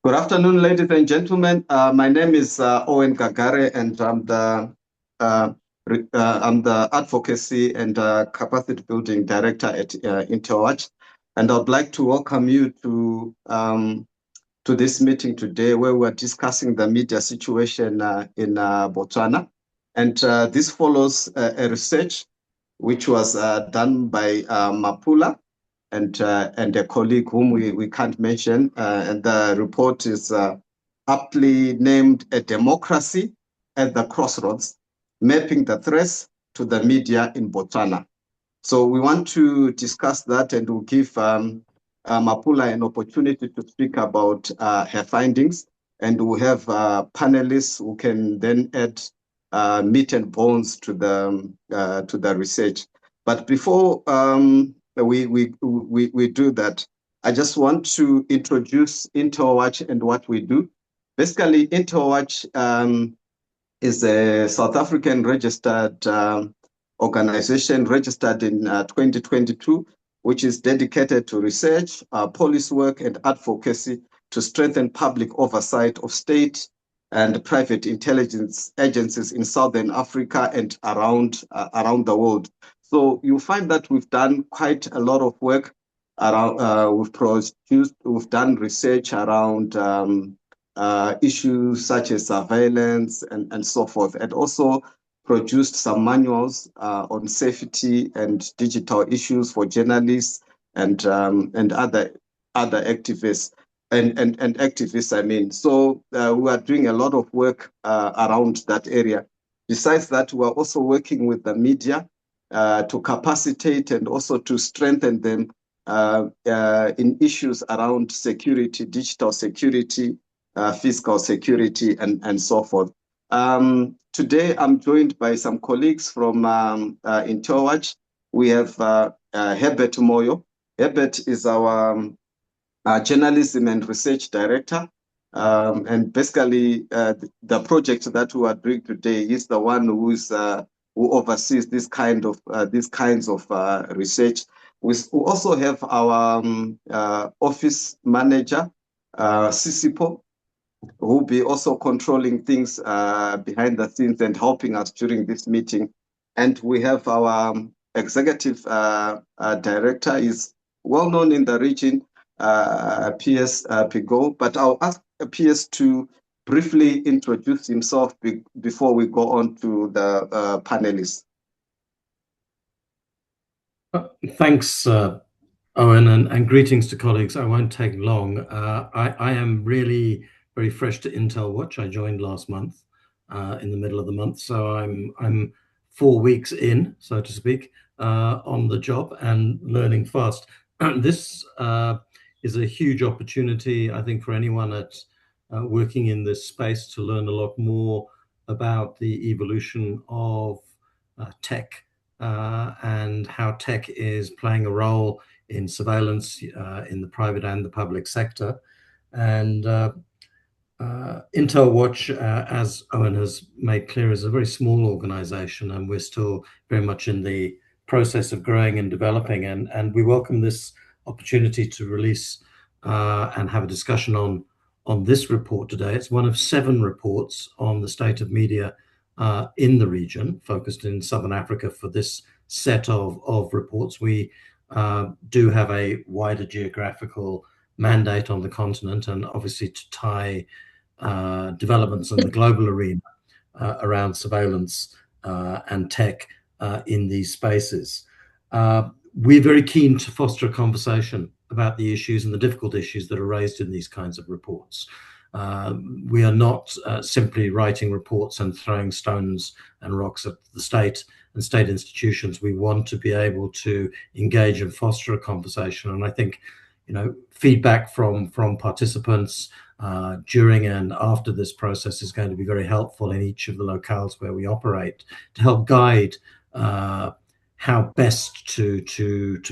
Good afternoon, ladies and gentlemen. My name is Owen Gagare, and I'm the Advocacy and Capacity Building Director at Interwatch. And I'd like to welcome you to this meeting today, where we're discussing the media situation in Botswana. And this follows a research which was done by Mmapula and a colleague whom we can't mention. And the report is aptly named "A Democracy at the Crossroads, Mapping the Threats to the Media in Botswana." So we want to discuss that, and we'll give Mmapula an opportunity to speak about her findings. And we'll have panelists who can then add meat and bones to the research. But before we do that, I just want to introduce Interwatch and what we do. Basically, Interwatch is a South African registered organization registered in 2022, which is dedicated to research, policy work, and advocacy to strengthen public oversight of state and private intelligence agencies in Southern Africa and around the world. So you find that we've done quite a lot of work around. We've done research around issues such as surveillance and so forth, and also produced some manuals on safety and digital issues for journalists and other activists and activists. I mean, so we are doing a lot of work around that area. Besides that, we are also working with the media to capacitate and also to strengthen them in issues around security, digital security, fiscal security, and so forth. Today, I'm joined by some colleagues from Interwatch. We have Herbert Moyo. Herbert is our journalism and research director. And basically, the project that we are doing today is the one who oversees this kind of these kinds of research. We also have our office manager, Sisipo, who will be also controlling things behind the scenes and helping us during this meeting. And we have our executive director, is well known in the region, PS Pigo, but I'll ask PS to briefly introduce himself before we go on to the panelists. Thanks, Owen, and greetings to colleagues. I won't take long. I am really very fresh to Interwatch. I joined last month, in the middle of the month, so I'm 4 weeks in, so to speak, on the job and learning fast. This is a huge opportunity, I think, for anyone at working in this space to learn a lot more about the evolution of tech and how tech is playing a role in surveillance in the private and the public sector. And Interwatch, as Owen has made clear, is a very small organization, and we're still very much in the process of growing and developing. And we welcome this opportunity to release and have a discussion on this report today. It's one of 7 reports on the state of media in the region, focused in Southern Africa for this set of reports. We do have a wider geographical mandate on the continent, and obviously to tie developments in the global arena around surveillance and tech in these spaces. We're very keen to foster a conversation about the issues and the difficult issues that are raised in these kinds of reports. We are not simply writing reports and throwing stones and rocks at the state and state institutions. We want to be able to engage and foster a conversation. And I think, feedback from participants during and after this process is going to be very helpful in each of the locales where we operate to help guide how best to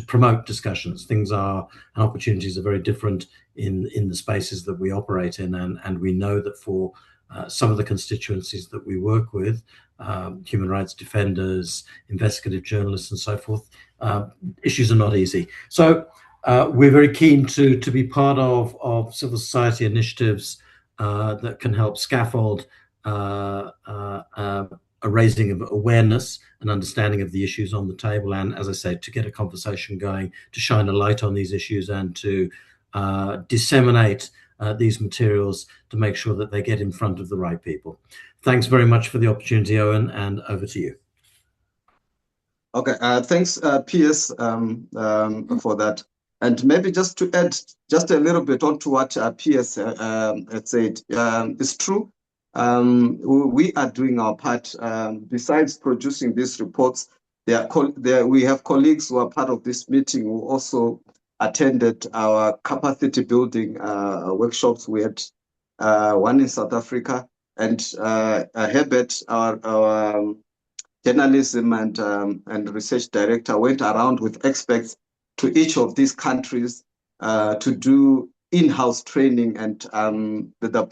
promote discussions. Things are, and opportunities are very different in the spaces that we operate in, and we know that for some of the constituencies that we work with, human rights defenders, investigative journalists, and so forth, issues are not easy. So We're very keen to be part of civil society initiatives that can help scaffold a raising of awareness and understanding of the issues on the table, and, as I say, to get a conversation going, to shine a light on these issues and to disseminate these materials to make sure that they get in front of the right people. Thanks very much for the opportunity, Owen, and over to you. Okay, thanks, PS, for that. And maybe just to add just a little bit onto what PS had said, it's true. We are doing our part. Besides producing these reports, we have colleagues who are part of this meeting who also attended our capacity building workshops. We had one in South Africa, and Herbert, our journalism and research director, went around with experts to each of these countries to do in-house training, and the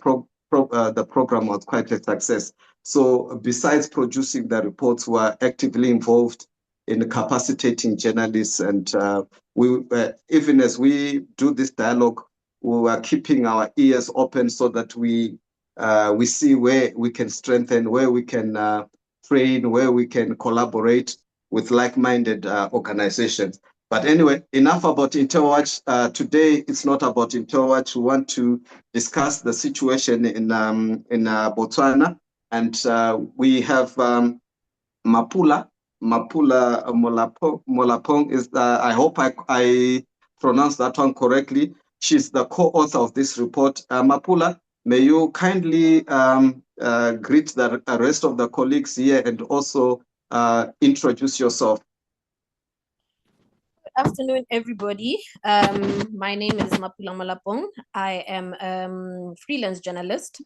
program was quite a success. So besides producing the reports, we are actively involved in capacitating journalists, and we even as we do this dialogue, we are keeping our ears open so that we see where we can strengthen, where we can train, where we can collaborate with like-minded organizations. But anyway, enough about Interwatch. Today, it's not about Interwatch. We want to discuss the situation in Botswana, and we have Mmapula Molapong is I hope I pronounced that one correctly. She's the co-author of this report. Mmapula, may you kindly greet the rest of the colleagues here and also introduce yourself. Good afternoon, everybody. My name is Mmapula Molapong. I am a freelance journalist,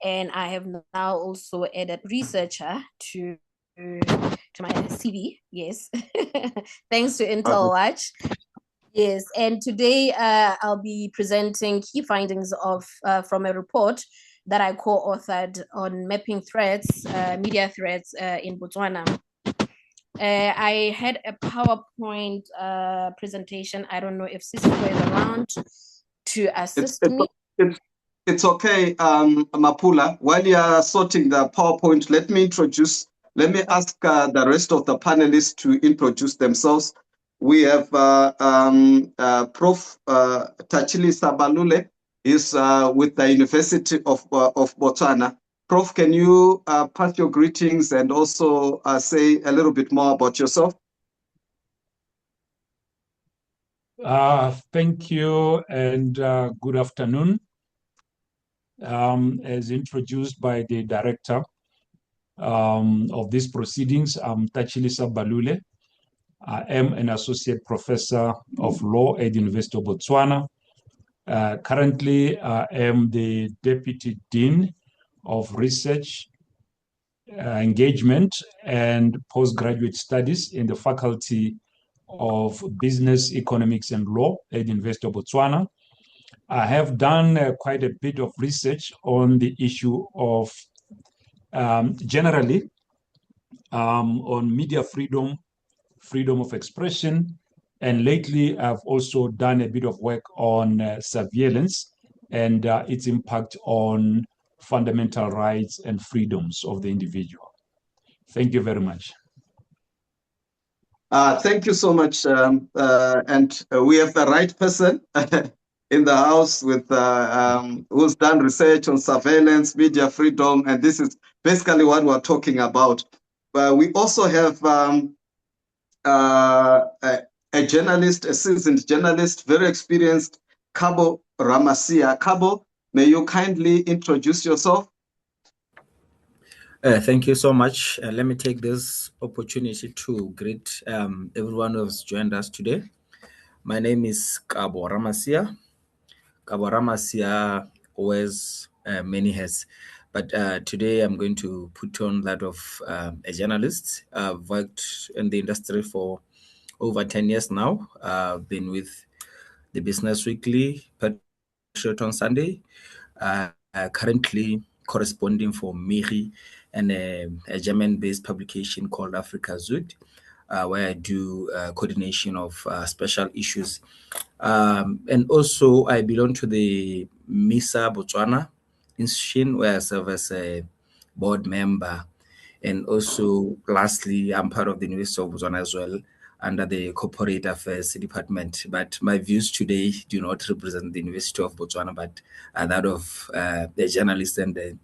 and I have now also added researcher to my CV. Yes, thanks to Interwatch. Yes, and today I'll be presenting key findings from a report that I co-authored on mapping threats, media threats in Botswana. I had a PowerPoint presentation. I don't know if Cisco is around to assist me. It's okay, Mmapula. While you are sorting the PowerPoint, let me ask the rest of the panelists to introduce themselves. We have Prof. Tachilisa Balule is with the University of Botswana. Prof, can you pass your greetings and also say a little bit more about yourself? Thank you, and good afternoon. As introduced by the director of these proceedings, I'm Tachilisa Balule. I am an associate professor of law at the University of Botswana. Currently, I am the deputy dean of research, engagement, and postgraduate studies in the Faculty of Business, Economics, and Law at the University of Botswana. I have done quite a bit of research on the issue of generally on media freedom, freedom of expression, and lately I've also done a bit of work on surveillance and its impact on fundamental rights and freedoms of the individual. Thank you very much. Thank you so much. And we have the right person in the house with who's done research on surveillance, media freedom, and this is basically what we're talking about. But we also have a journalist, a seasoned journalist, very experienced, Kabo Ramasia. Kabo, may you kindly introduce yourself? Thank you so much. Let me take this opportunity to greet everyone who has joined us today. My name is Kabo Ramasia. Kabo Ramasia wears many hats, but today I'm going to put on that of a journalist. I've worked in the industry for over 10 years now. I've been with the Business Weekly, Patriot on Sunday, currently corresponding for Miri and a German-based publication called Africa Süd. where I do coordination of special issues. And also, I belong to the MISA Botswana institution, where I serve as a board member. And also, lastly, I'm part of the University of Botswana as well, under the Corporate Affairs Department. But my views today do not represent the University of Botswana, but that of the journalist and the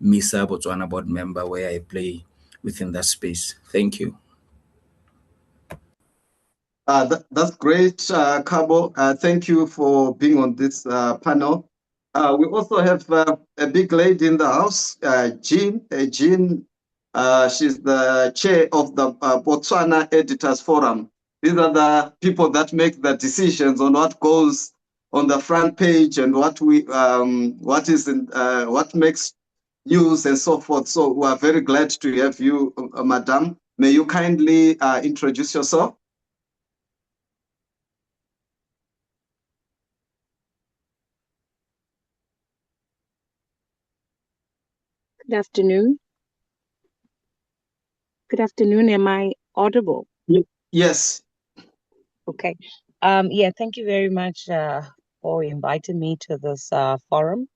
MISA Botswana board member, where I play within that space. Thank you. That's great, Kabo. Thank you for being on this panel. We also have a big lady in the house, Jean. Jean, she's the chair of the Botswana Editors Forum. These are the people that make the decisions on what goes on the front page and what makes news and so forth. So we are very glad to have you, Madam. May you kindly introduce yourself? Good afternoon. Good afternoon. Am I audible? Yes. Okay. Yeah, thank you very much for inviting me to this forum.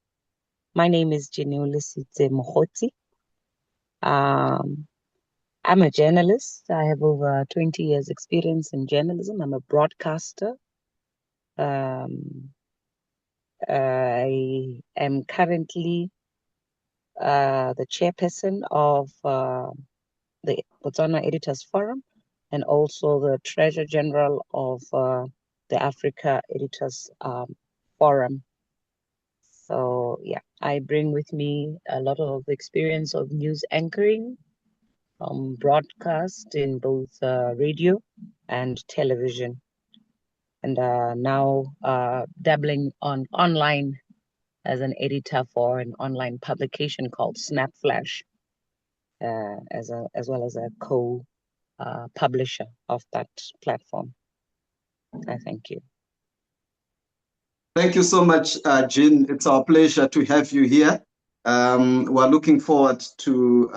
My name is Jeannie Olesitse. I'm a journalist. I have over 20 years experience in journalism. I'm a broadcaster. I am currently the chairperson of the Botswana Editors Forum, and also the Treasurer General of the Africa Editors Forum. So yeah, I bring with me a lot of experience of news anchoring, broadcast in both radio and television, and now dabbling on online as an editor for an online publication called Snapflash, as well as a co-publisher of that platform. I thank you. Thank you so much, Jean. It's our pleasure to have you here. We're looking forward to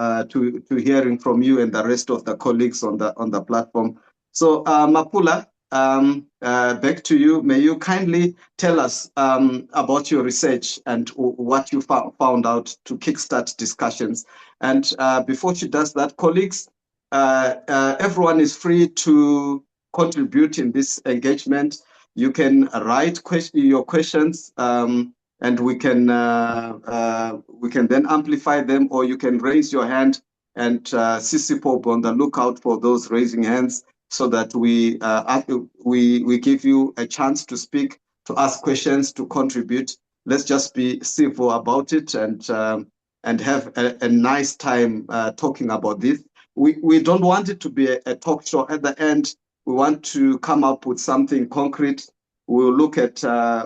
hearing from you and the rest of the colleagues on the platform. So, Mmapula, back to you. May you kindly tell us about your research and what you found out to kickstart discussions. And before she does that, colleagues, everyone is free to contribute in this engagement. You can write your questions, and we can then amplify them, or you can raise your hand, and Sisipo on the lookout for those raising hands, so that we give you a chance to speak, to ask questions, to contribute. Let's just be civil about it and have a nice time talking about this. We don't want it to be a talk show. At the end, we want to come up with something concrete. We'll look at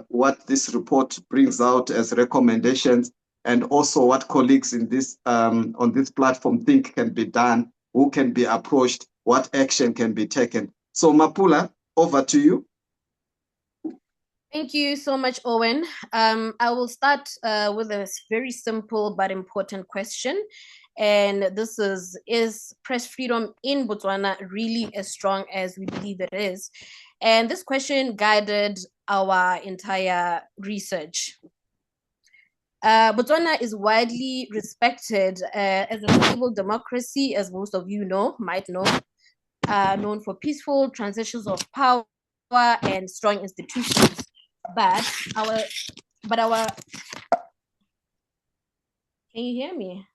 what this report brings out as recommendations, and also what colleagues in this on this platform think can be done, who can be approached, what action can be taken. So, Mmapula, over to you. Thank you so much, Owen. I will start with a very simple but important question. And this is press freedom in Botswana really as strong as we believe it is? And this question guided our entire research. Botswana is widely respected as a stable democracy, as most of you might know, known for peaceful transitions of power and strong institutions. But our can you hear me?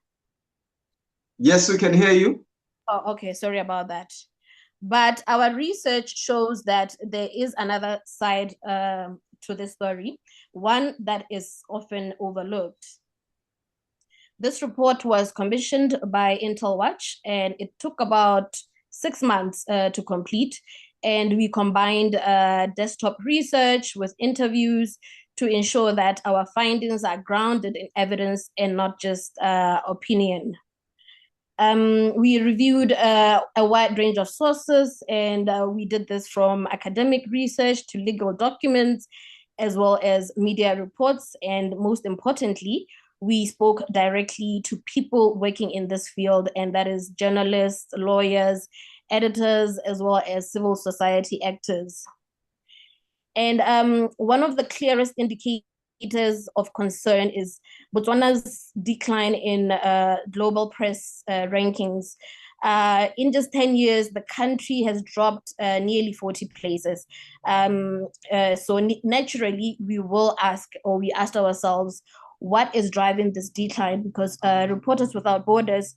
Yes, we can hear you. Oh, okay, sorry about that. But our research shows that there is another side to this story, one that is often overlooked. This report was commissioned by Intel Watch, and it took about 6 months to complete. And we combined desktop research with interviews to ensure that our findings are grounded in evidence and not just opinion. We reviewed a wide range of sources, and we did this from academic research to legal documents, as well as media reports. And most importantly, we spoke directly to people working in this field, and that is journalists, lawyers, editors, as well as civil society actors. And one of the clearest indicators of concern is Botswana's decline in global press rankings. In just 10 years, the country has dropped nearly 40 places. So naturally, we asked ourselves, what is driving this decline? Because Reporters Without Borders,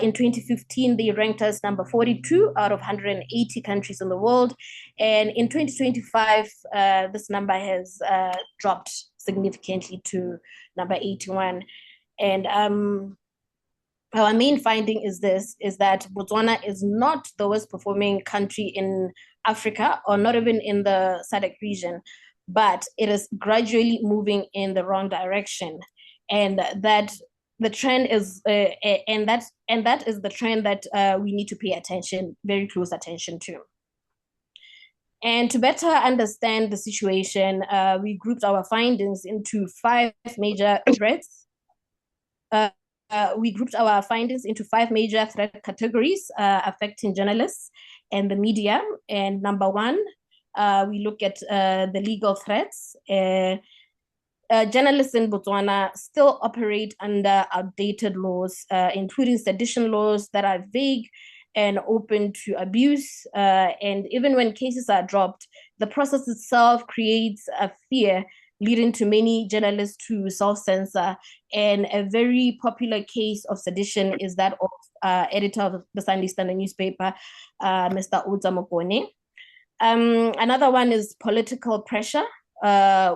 in 2015, they ranked us number 42 out of 180 countries in the world. And in 2025, this number has dropped significantly to number 81. And our main finding is that Botswana is not the worst performing country in Africa, or not even in the SADC region, but it is gradually moving in the wrong direction. And that the trend is, and that is the trend that we need to pay very close attention to. And to better understand the situation, we grouped our findings into 5 major threats. We grouped our findings into 5 major threat categories affecting journalists and the media. And number 1, we look at the legal threats. Journalists in Botswana still operate under outdated laws, including sedition laws that are vague and open to abuse. And even when cases are dropped, the process itself creates a fear, leading to many journalists to self-censor. And a very popular case of sedition is that of editor of the Sunday Standard newspaper, Mr. Utsa Mokone. Another one is political pressure.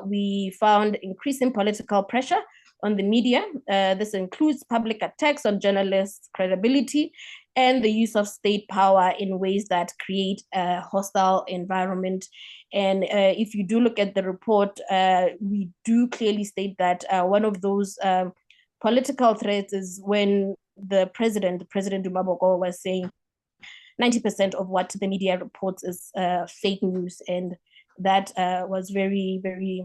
We found increasing political pressure on the media. This includes public attacks on journalists' credibility and the use of state power in ways that create a hostile environment. And if you do look at the report, we do clearly state that one of those political threats is when President Dumaboko was saying 90% of what the media reports is fake news, and that was very, very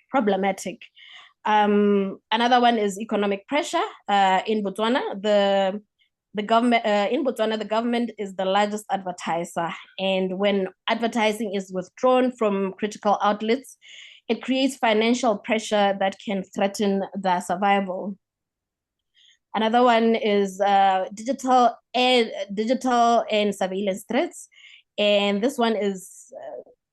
problematic. Another one is economic pressure. In Botswana, the government is the largest advertiser, and when advertising is withdrawn from critical outlets, it creates financial pressure that can threaten their survival. Another one is digital and surveillance threats, and this one is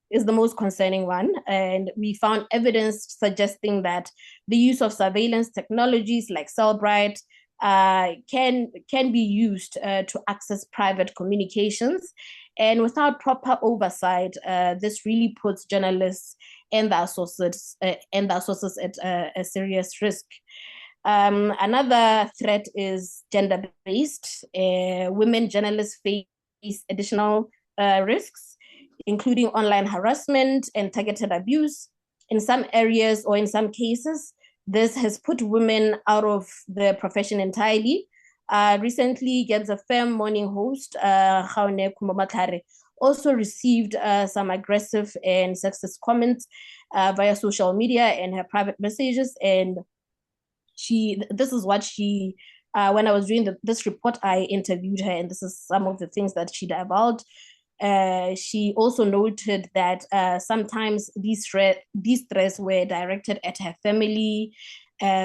the most concerning one. And we found evidence suggesting that the use of surveillance technologies like Cellbrite can be used to access private communications, and without proper oversight, this really puts journalists and their sources at a serious risk. Another threat is gender-based. Women journalists face additional risks, including online harassment and targeted abuse. In some areas, or in some cases, this has put women out of the profession entirely. Recently, Geb's FM morning host, Kgaone Kumomatlare, also received some aggressive and sexist comments via social media and her private messages. And this is what she, when I was doing this report, I interviewed her, and this is some of the things that she divulged. She also noted that sometimes these threats were directed at her family.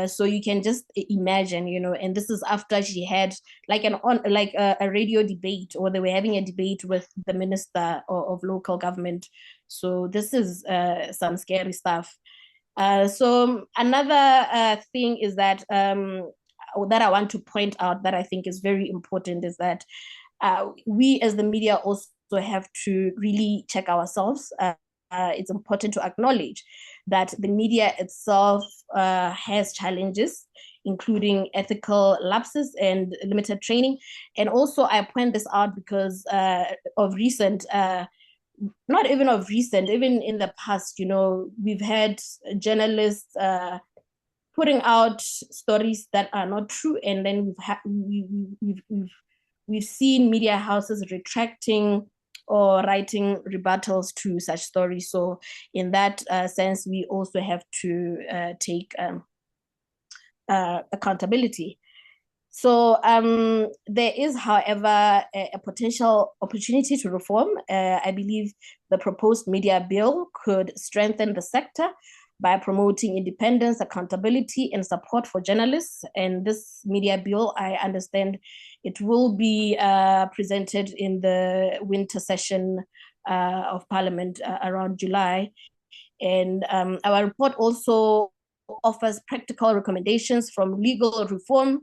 So you can just imagine, and this is after she had a radio debate, or they were having a debate with the minister of local government. So this is some scary stuff. So another thing is that that I want to point out that I think is very important is that we as the media also have to really check ourselves. It's important to acknowledge that the media itself has challenges, including ethical lapses and limited training. And also I point this out because of recent, not even of recent, even in the past, we've had journalists putting out stories that are not true, and then we've seen media houses retracting or writing rebuttals to such stories. So in that sense, we also have to take accountability. So there is, however, a potential opportunity to reform. I believe the proposed media bill could strengthen the sector by promoting independence, accountability, and support for journalists. And this media bill, I understand, it will be presented in the winter session of Parliament around July. And our report also offers practical recommendations from legal reform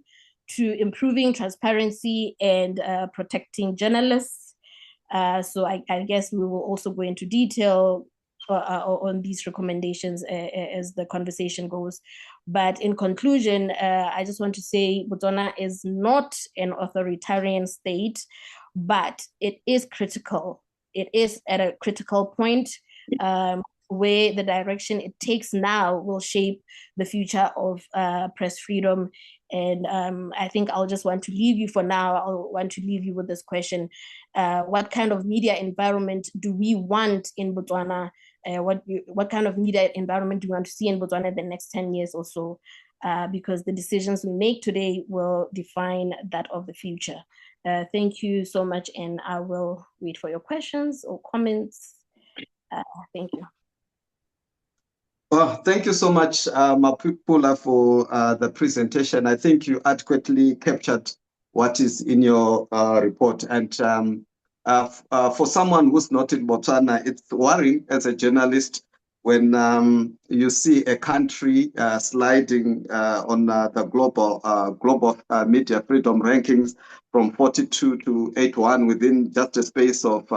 to improving transparency and protecting journalists. So I guess we will also go into detail on these recommendations as the conversation goes. But in conclusion, I just want to say Botswana is not an authoritarian state, but it is critical. It is at a critical point where the direction it takes now will shape the future of press freedom. And I think I'll just want to leave you for now. I'll want to leave you with this question. What kind of media environment do we want in Botswana? What kind of media environment do we want to see in Botswana in the next 10 years or so? Because the decisions we make today will define that of the future. Thank you so much, and I will wait for your questions or comments. Thank you. Well, thank you so much, Mmapula, for the presentation. I think you adequately captured what is in your report. And for someone who's not in Botswana, it's worrying as a journalist when you see a country sliding on the global media freedom rankings from 42 to 81 within just a space of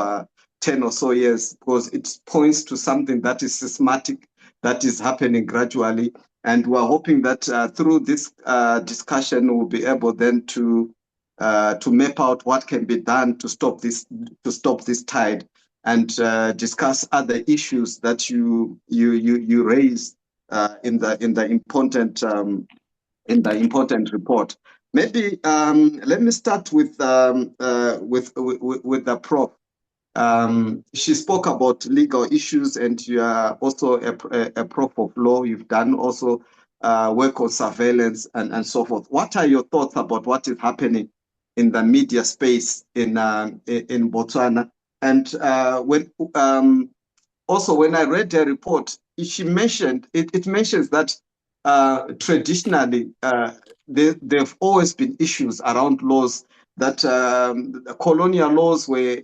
10 or so years, because it points to something that is systematic, that is happening gradually. And we're hoping that through this discussion, we'll be able then to map out what can be done to stop this tide, and discuss other issues that you raise in the important report. Maybe let me start with the Prof. She spoke about legal issues, and you are also a prof of law. You've done also work on surveillance and so forth. What are your thoughts about what is happening in the media space in Botswana? And also, when I read her report, she mentioned it mentions that traditionally there've always been issues around laws, that colonial laws were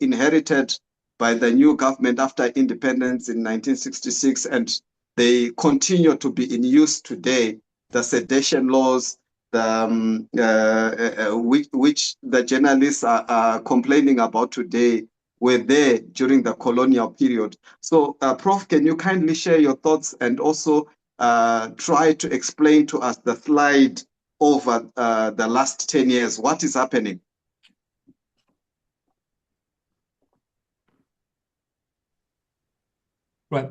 inherited by the new government after independence in 1966, and they continue to be in use today. The sedition laws, which the journalists are complaining about today, were there during the colonial period. So, Prof, can you kindly share your thoughts and also try to explain to us the slide over the last 10 years? What is happening? Right.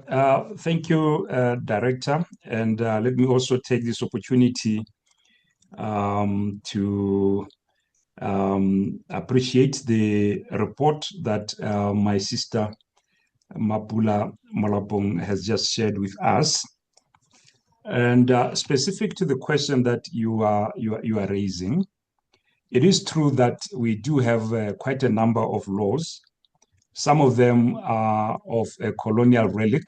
Thank you, Director. And let me also take this opportunity to appreciate the report that my sister Mmapula Molapong has just shared with us. And specific to the question that you are raising, it is true that we do have quite a number of laws. Some of them are of a colonial relic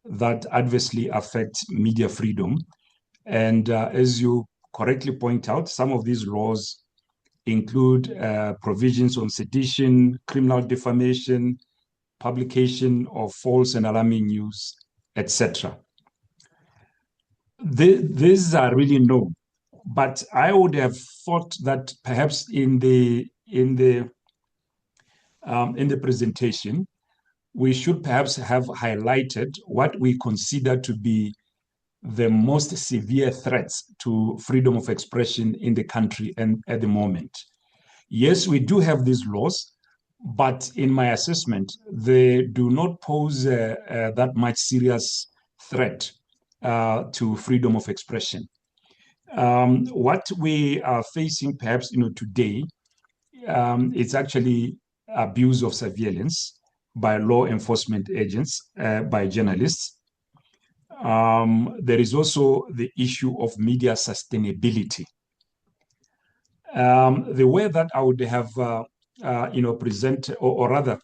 that adversely affect media freedom. And as you correctly point out, some of these laws include provisions on sedition, criminal defamation, publication of false and alarming news, etc. These are really known, but I would have thought that perhaps in the presentation, we should perhaps have highlighted what we consider to be the most severe threats to freedom of expression in the country and at the moment. Yes, we do have these laws, but in my assessment, they do not pose that much serious threat to freedom of expression. What we are facing perhaps today is actually abuse of surveillance by law enforcement agents, by journalists. There is also the issue of media sustainability. The way that I would have, present, or rather,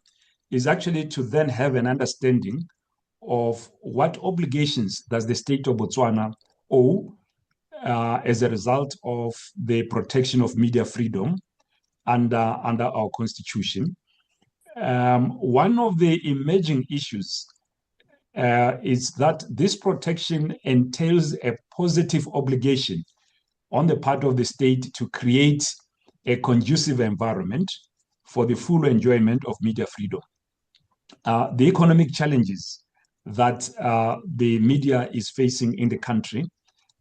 is actually to then have an understanding of what obligations does the state of Botswana owe as a result of the protection of media freedom under our constitution. One of the emerging issues is that this protection entails a positive obligation on the part of the state to create a conducive environment for the full enjoyment of media freedom. The economic challenges that the media is facing in the country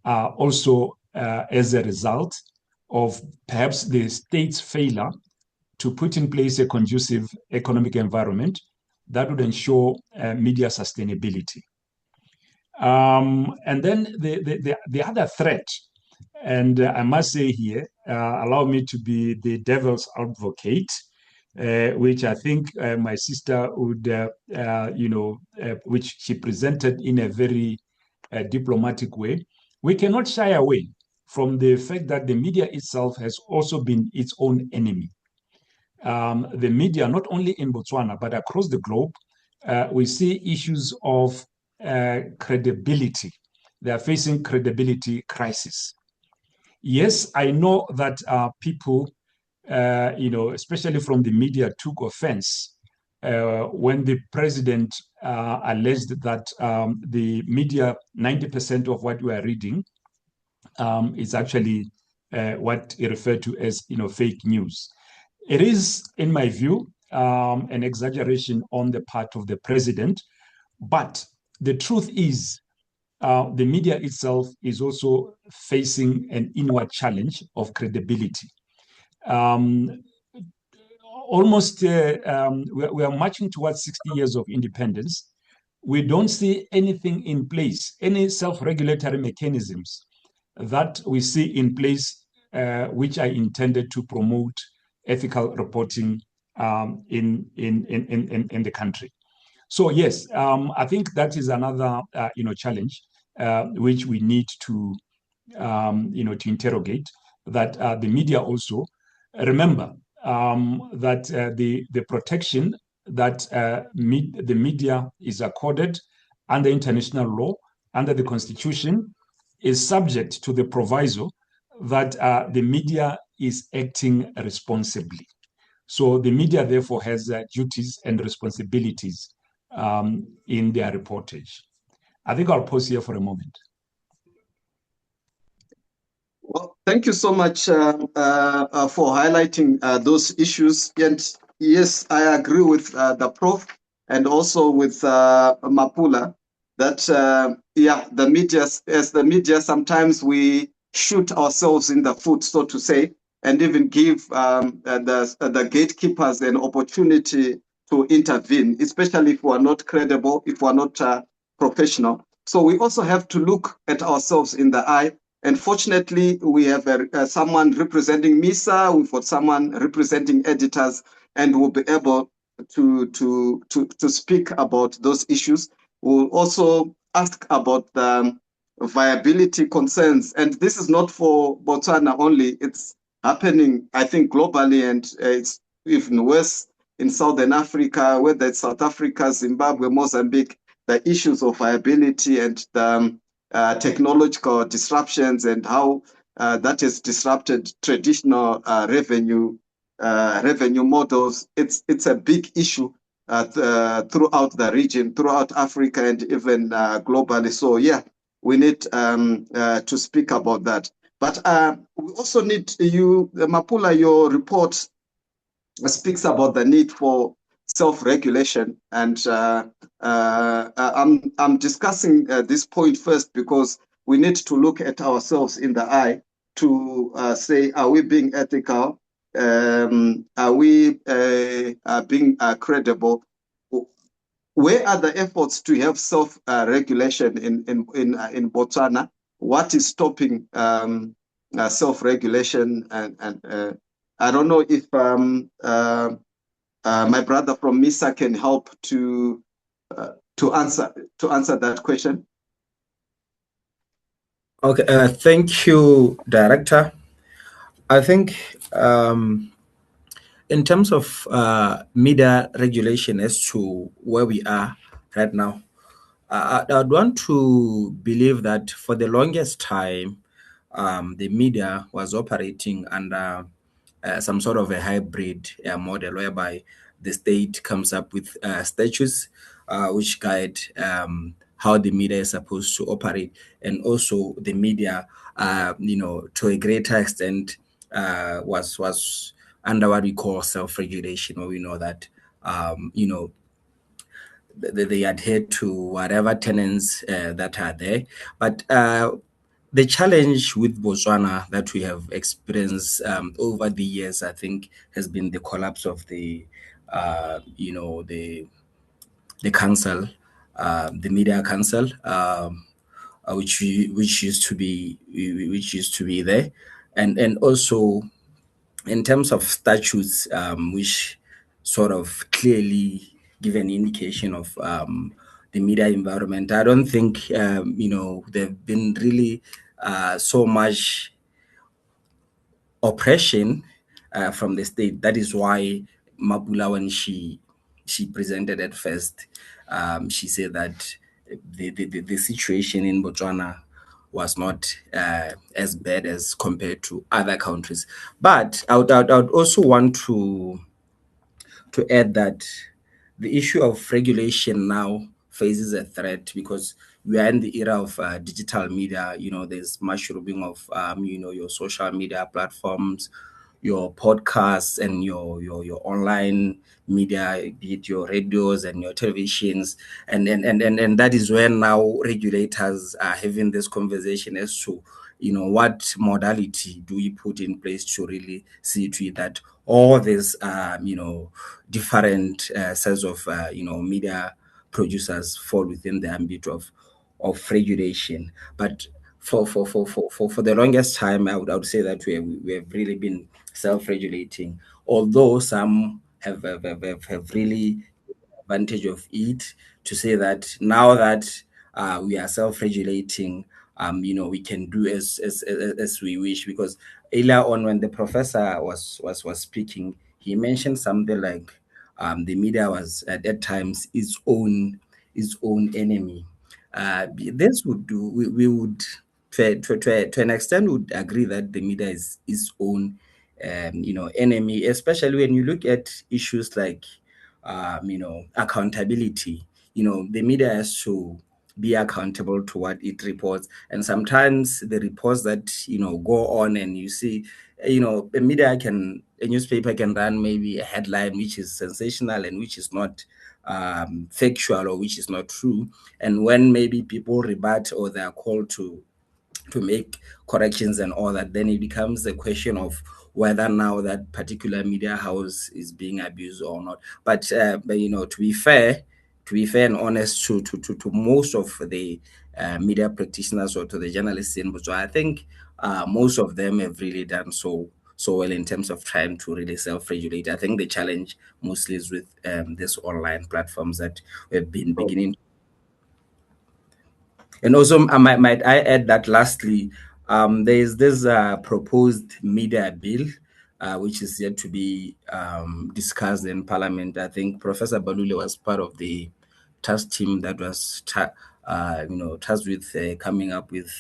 are also as a result of perhaps the state's failure to put in place a conducive economic environment that would ensure media sustainability. And then the other threat, and I must say here, allow me to be the devil's advocate, which I think my sister would, which she presented in a very diplomatic way. We cannot shy away from the fact that the media itself has also been its own enemy. The media, not only in Botswana, but across the globe, we see issues of credibility. They are facing credibility crisis. Yes, I know that people, especially from the media, took offense when the president alleged that the media, 90% of what we are reading is actually what he referred to as, fake news. It is, in my view, an exaggeration on the part of the president, but the truth is the media itself is also facing an inward challenge of credibility. Almost, we are marching towards 60 years of independence. We don't see anything in place, any self-regulatory mechanisms that we see in place, which are intended to promote ethical reporting in the country. So yes, I think that is another challenge which we need to to interrogate. That the media also remember that the protection that the media is accorded under international law, under the constitution, is subject to the proviso that the media is acting responsibly. So the media therefore has duties and responsibilities in their reportage. I think I'll pause here for a moment. Well, thank you so much for highlighting those issues. And yes, I agree with the Prof and also with Mmapula that, the media, as the media, sometimes we shoot ourselves in the foot, so to say, and even give the gatekeepers an opportunity to intervene, especially if we are not credible, if we are not professional. So we also have to look at ourselves in the eye. And fortunately, we have someone representing MISA, we've got someone representing editors, and we'll be able to speak about those issues. We'll also ask about the viability concerns. And this is not for Botswana only, it's happening, I think, globally, and it's even worse in Southern Africa, whether it's South Africa, Zimbabwe, Mozambique, the issues of viability and the technological disruptions and how that has disrupted traditional revenue models. It's a big issue throughout the region, throughout Africa, and even globally. So yeah, we need to speak about that. But we also need you, Mmapula, your report speaks about the need for self-regulation, and I'm discussing this point first because we need to look at ourselves in the eye to say, are we being ethical? Are we being credible? Where are the efforts to have self-regulation in Botswana? What is stopping self-regulation? And I don't know if my brother from MISA can help to answer that question. Okay, thank you, Director. I think in terms of media regulation as to where we are right now, I'd want to believe that for the longest time, the media was operating under some sort of a hybrid model whereby the state comes up with statutes which guide how the media is supposed to operate, and also the media, to a greater extent, was under what we call self-regulation, where we know that they adhere to whatever tenets that are there. But the challenge with Botswana that we have experienced over the years, I think, has been the collapse of the council, the media council, which used to be there, and also in terms of statutes, which sort of clearly give an indication of the media environment. I don't think there've been really so much oppression from the state. That is why Mmapula, when she presented at first, she said that the situation in Botswana was not as bad as compared to other countries. But I would also want to add that the issue of regulation now faces a threat because we are in the era of digital media. There's mushrooming of your social media platforms, your podcasts, and your online media, be it your radios and your televisions, and that is where now regulators are having this conversation as to what modality do we put in place to really see to it that all these different sets of media producers fall within the ambit of regulation. But for the longest time, I would say that we have really been self-regulating, although some have really advantage of it to say that now that we are self-regulating, we can do as we wish. Because earlier on, when the professor was speaking, he mentioned something like the media was at times its own enemy. This would do. We would to an extent would agree that the media is its own enemy, especially when you look at issues like accountability. The media has to be accountable to what it reports, and sometimes the reports that go on, and you see a newspaper can run maybe a headline which is sensational and which is not factual, or which is not true, and when maybe people rebut or they are called to make corrections and all that, then it becomes a question of whether now that particular media house is being abused or not. But to be fair and honest to most of the media practitioners or to the journalists in Botswana, I think most of them have really done so well in terms of trying to really self-regulate. I think the challenge mostly is with these online platforms that we've been beginning. And also, might I add that lastly, there is this proposed media bill, which is yet to be discussed in Parliament. I think Professor Balule was part of the task team that was tasked with coming up with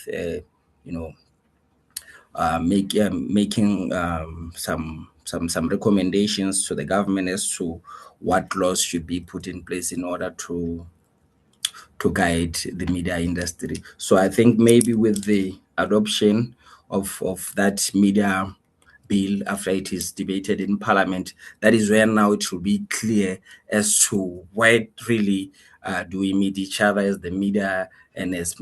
making some recommendations to the government as to what laws should be put in place in order to guide the media industry. So I think maybe with the adoption of that media bill after it is debated in Parliament, that is where now it will be clear as to where really do we meet each other as the media and as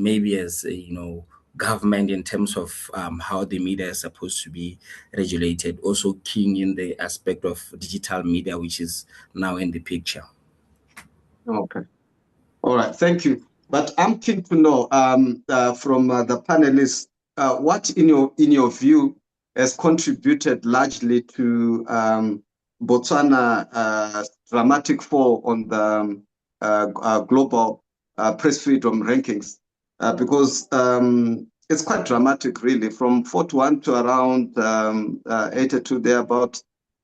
government in terms of how the media is supposed to be regulated. Also keying in the aspect of digital media, which is now in the picture. Okay. All right, thank you. But I'm keen to know from the panelists, what in your view has contributed largely to Botswana dramatic fall on the global press freedom rankings? Because it's quite dramatic, really, from 41 to around 82 thereabout.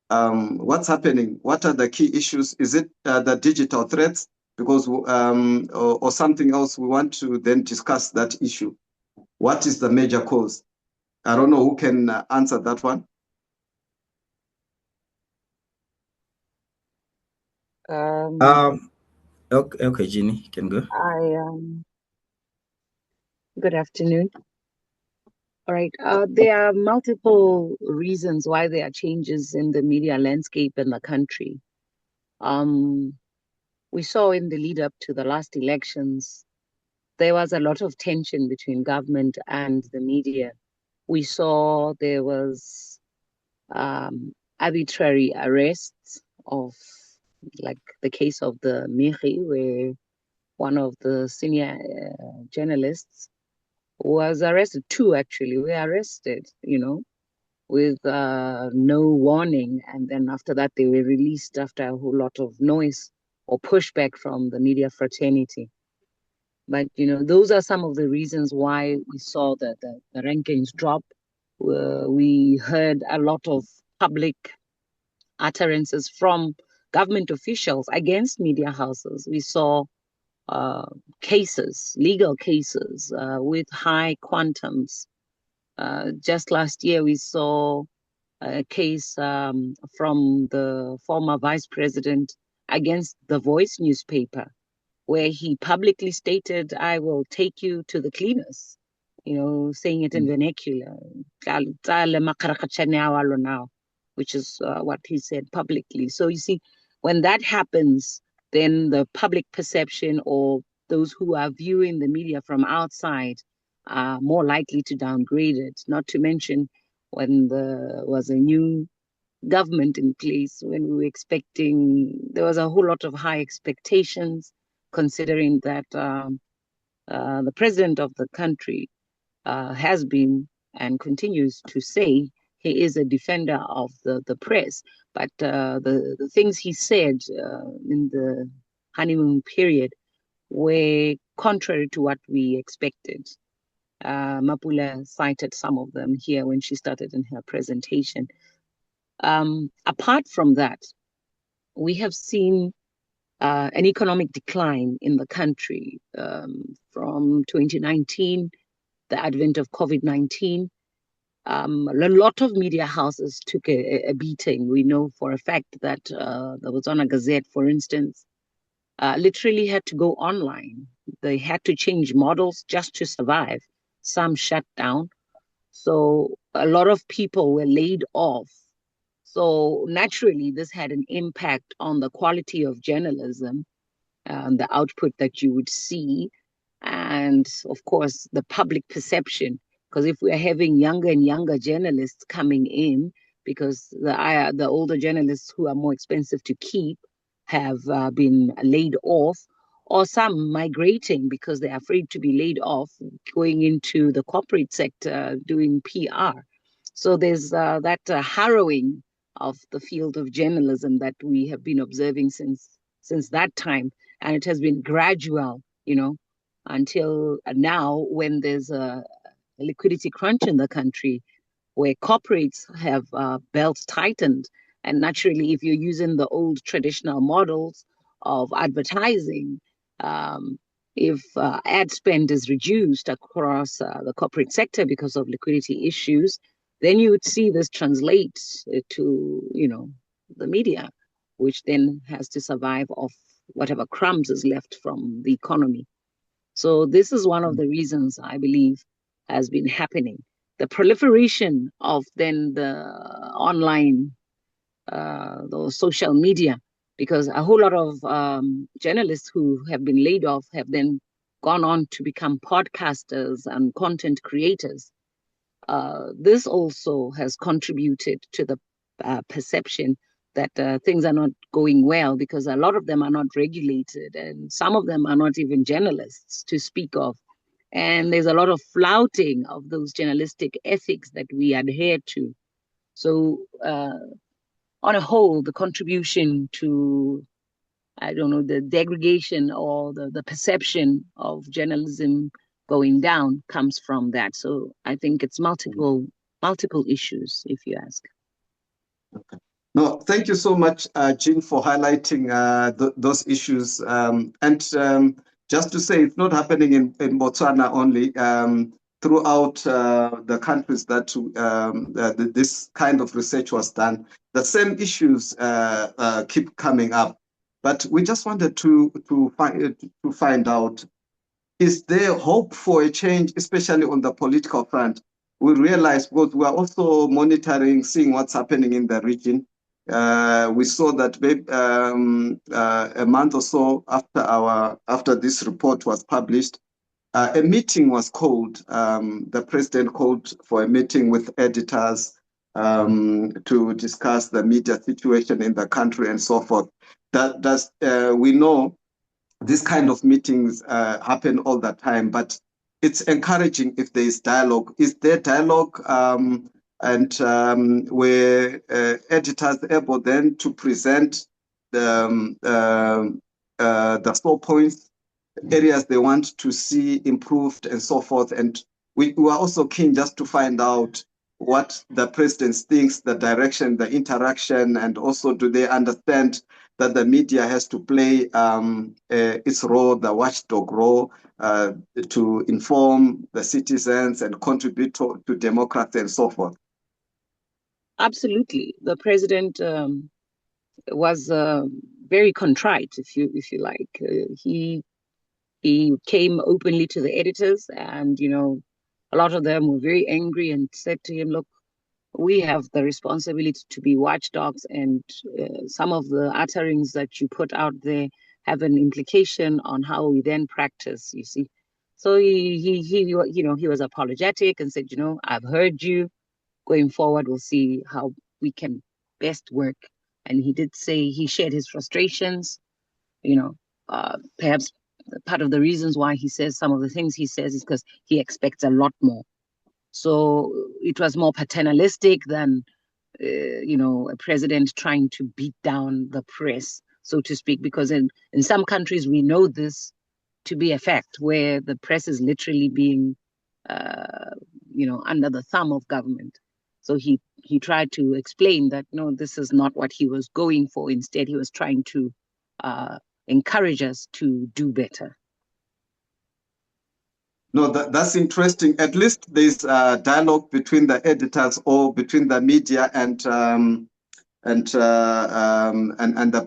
What's happening? What are the key issues? Is it the digital threats? Because or something else? We want to then discuss that issue. What is the major cause? I don't know who can answer that one. Okay, Jeannie, you can go. Good afternoon. All right. There are multiple reasons why there are changes in the media landscape in the country. We saw in the lead up to the last elections, there was a lot of tension between government and the media. We saw there was arbitrary arrests of, like the case of the Miri, where one of the senior journalists was arrested. Two actually were arrested, with no warning. And then after that, they were released after a whole lot of noise or pushback from the media fraternity. But, those are some of the reasons why we saw the rankings drop. We heard a lot of public utterances from government officials against media houses. We saw legal cases with high quantums. Just last year, we saw a case from the former vice president against The Voice newspaper, where he publicly stated, "I will take you to the cleaners," saying it in vernacular, which is what he said publicly. So you see, when that happens, then the public perception or those who are viewing the media from outside are more likely to downgrade it. Not to mention when there was a new government in place, when we were there was a whole lot of high expectations, considering that the president of the country has been and continues to say he is a defender of the press. But the things he said in the honeymoon period were contrary to what we expected. Mmapula cited some of them here when she started in her presentation. Apart from that, we have seen an economic decline in the country from 2019, the advent of COVID-19. A lot of media houses took a beating. We know for a fact that the Botswana Gazette, for instance, literally had to go online. They had to change models just to survive. Some shut down. So a lot of people were laid off. So naturally, this had an impact on the quality of journalism, the output that you would see, and of course, the public perception. Because if we're having younger and younger journalists coming in, because the older journalists who are more expensive to keep have been laid off, or some migrating because they're afraid to be laid off, going into the corporate sector, doing PR. So there's that harrowing of the field of journalism that we have been observing since that time. And it has been gradual, until now, when there's a liquidity crunch in the country, where corporates have belts tightened. And naturally, if you're using the old traditional models of advertising, if ad spend is reduced across the corporate sector because of liquidity issues, then you would see this translate to, the media, which then has to survive off whatever crumbs is left from the economy. So this is one of the reasons I believe has been happening. The proliferation of then the online, the social media, because a whole lot of journalists who have been laid off have then gone on to become podcasters and content creators. This also has contributed to the perception that things are not going well, because a lot of them are not regulated and some of them are not even journalists to speak of. And there's a lot of flouting of those journalistic ethics that we adhere to. So on a whole, the contribution to, the degradation or the perception of journalism going down comes from that. So I think it's multiple issues, if you ask. Okay. No, thank you so much, Jean, for highlighting those issues. Just to say, it's not happening in Botswana only. Throughout the countries that this kind of research was done, the same issues keep coming up. But we just wanted to find out, is there hope for a change, especially on the political front? We realize, because we are also monitoring, seeing what's happening in the region. We saw that a month or so after this report was published, a meeting was called. The president called for a meeting with editors to discuss the media situation in the country and so forth. We know these kind of meetings happen all the time, but it's encouraging if there is dialogue. Is there dialogue where editors able then to present the sore points, areas they want to see improved and so forth? And we are also keen just to find out what the president thinks, the direction, the interaction, and also do they understand that the media has to play its role, the watchdog role, to inform the citizens and contribute to democracy and so forth? Absolutely. The president was very contrite, if you like. He came openly to the editors, and a lot of them were very angry and said to him, look, we have the responsibility to be watchdogs, and some of the utterings that you put out there have an implication on how we then practice, you see. So he was apologetic and said, I've heard you. Going forward, we'll see how we can best work. And he did say he shared his frustrations. Perhaps part of the reasons why he says some of the things he says is because he expects a lot more. So it was more paternalistic than, a president trying to beat down the press, so to speak, because in some countries we know this to be a fact, where the press is literally being, under the thumb of government. So he tried to explain that, no, this is not what he was going for. Instead, he was trying to encourage us to do better. No, that's interesting. At least there's dialogue between the editors or between the media and the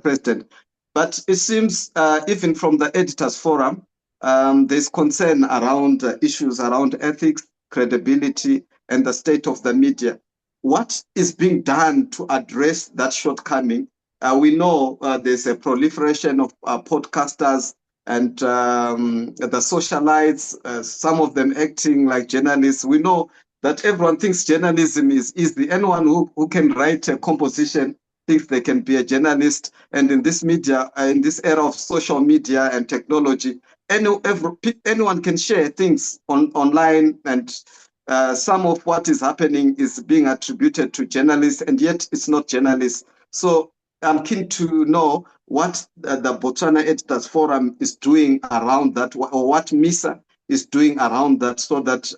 president. But it seems even from the editors forum, there's concern around issues around ethics, credibility, and the state of the media. What is being done to address that shortcoming? We know there's a proliferation of podcasters and the socialites, some of them acting like journalists. We know that everyone thinks journalism is easy. Anyone who can write a composition thinks they can be a journalist. And in this media, in this era of social media and technology, anyone can share things online, and some of what is happening is being attributed to journalists, and yet it's not journalists. So I'm keen to know what the Botswana Editors Forum is doing around that, or what MISA is doing around that, so that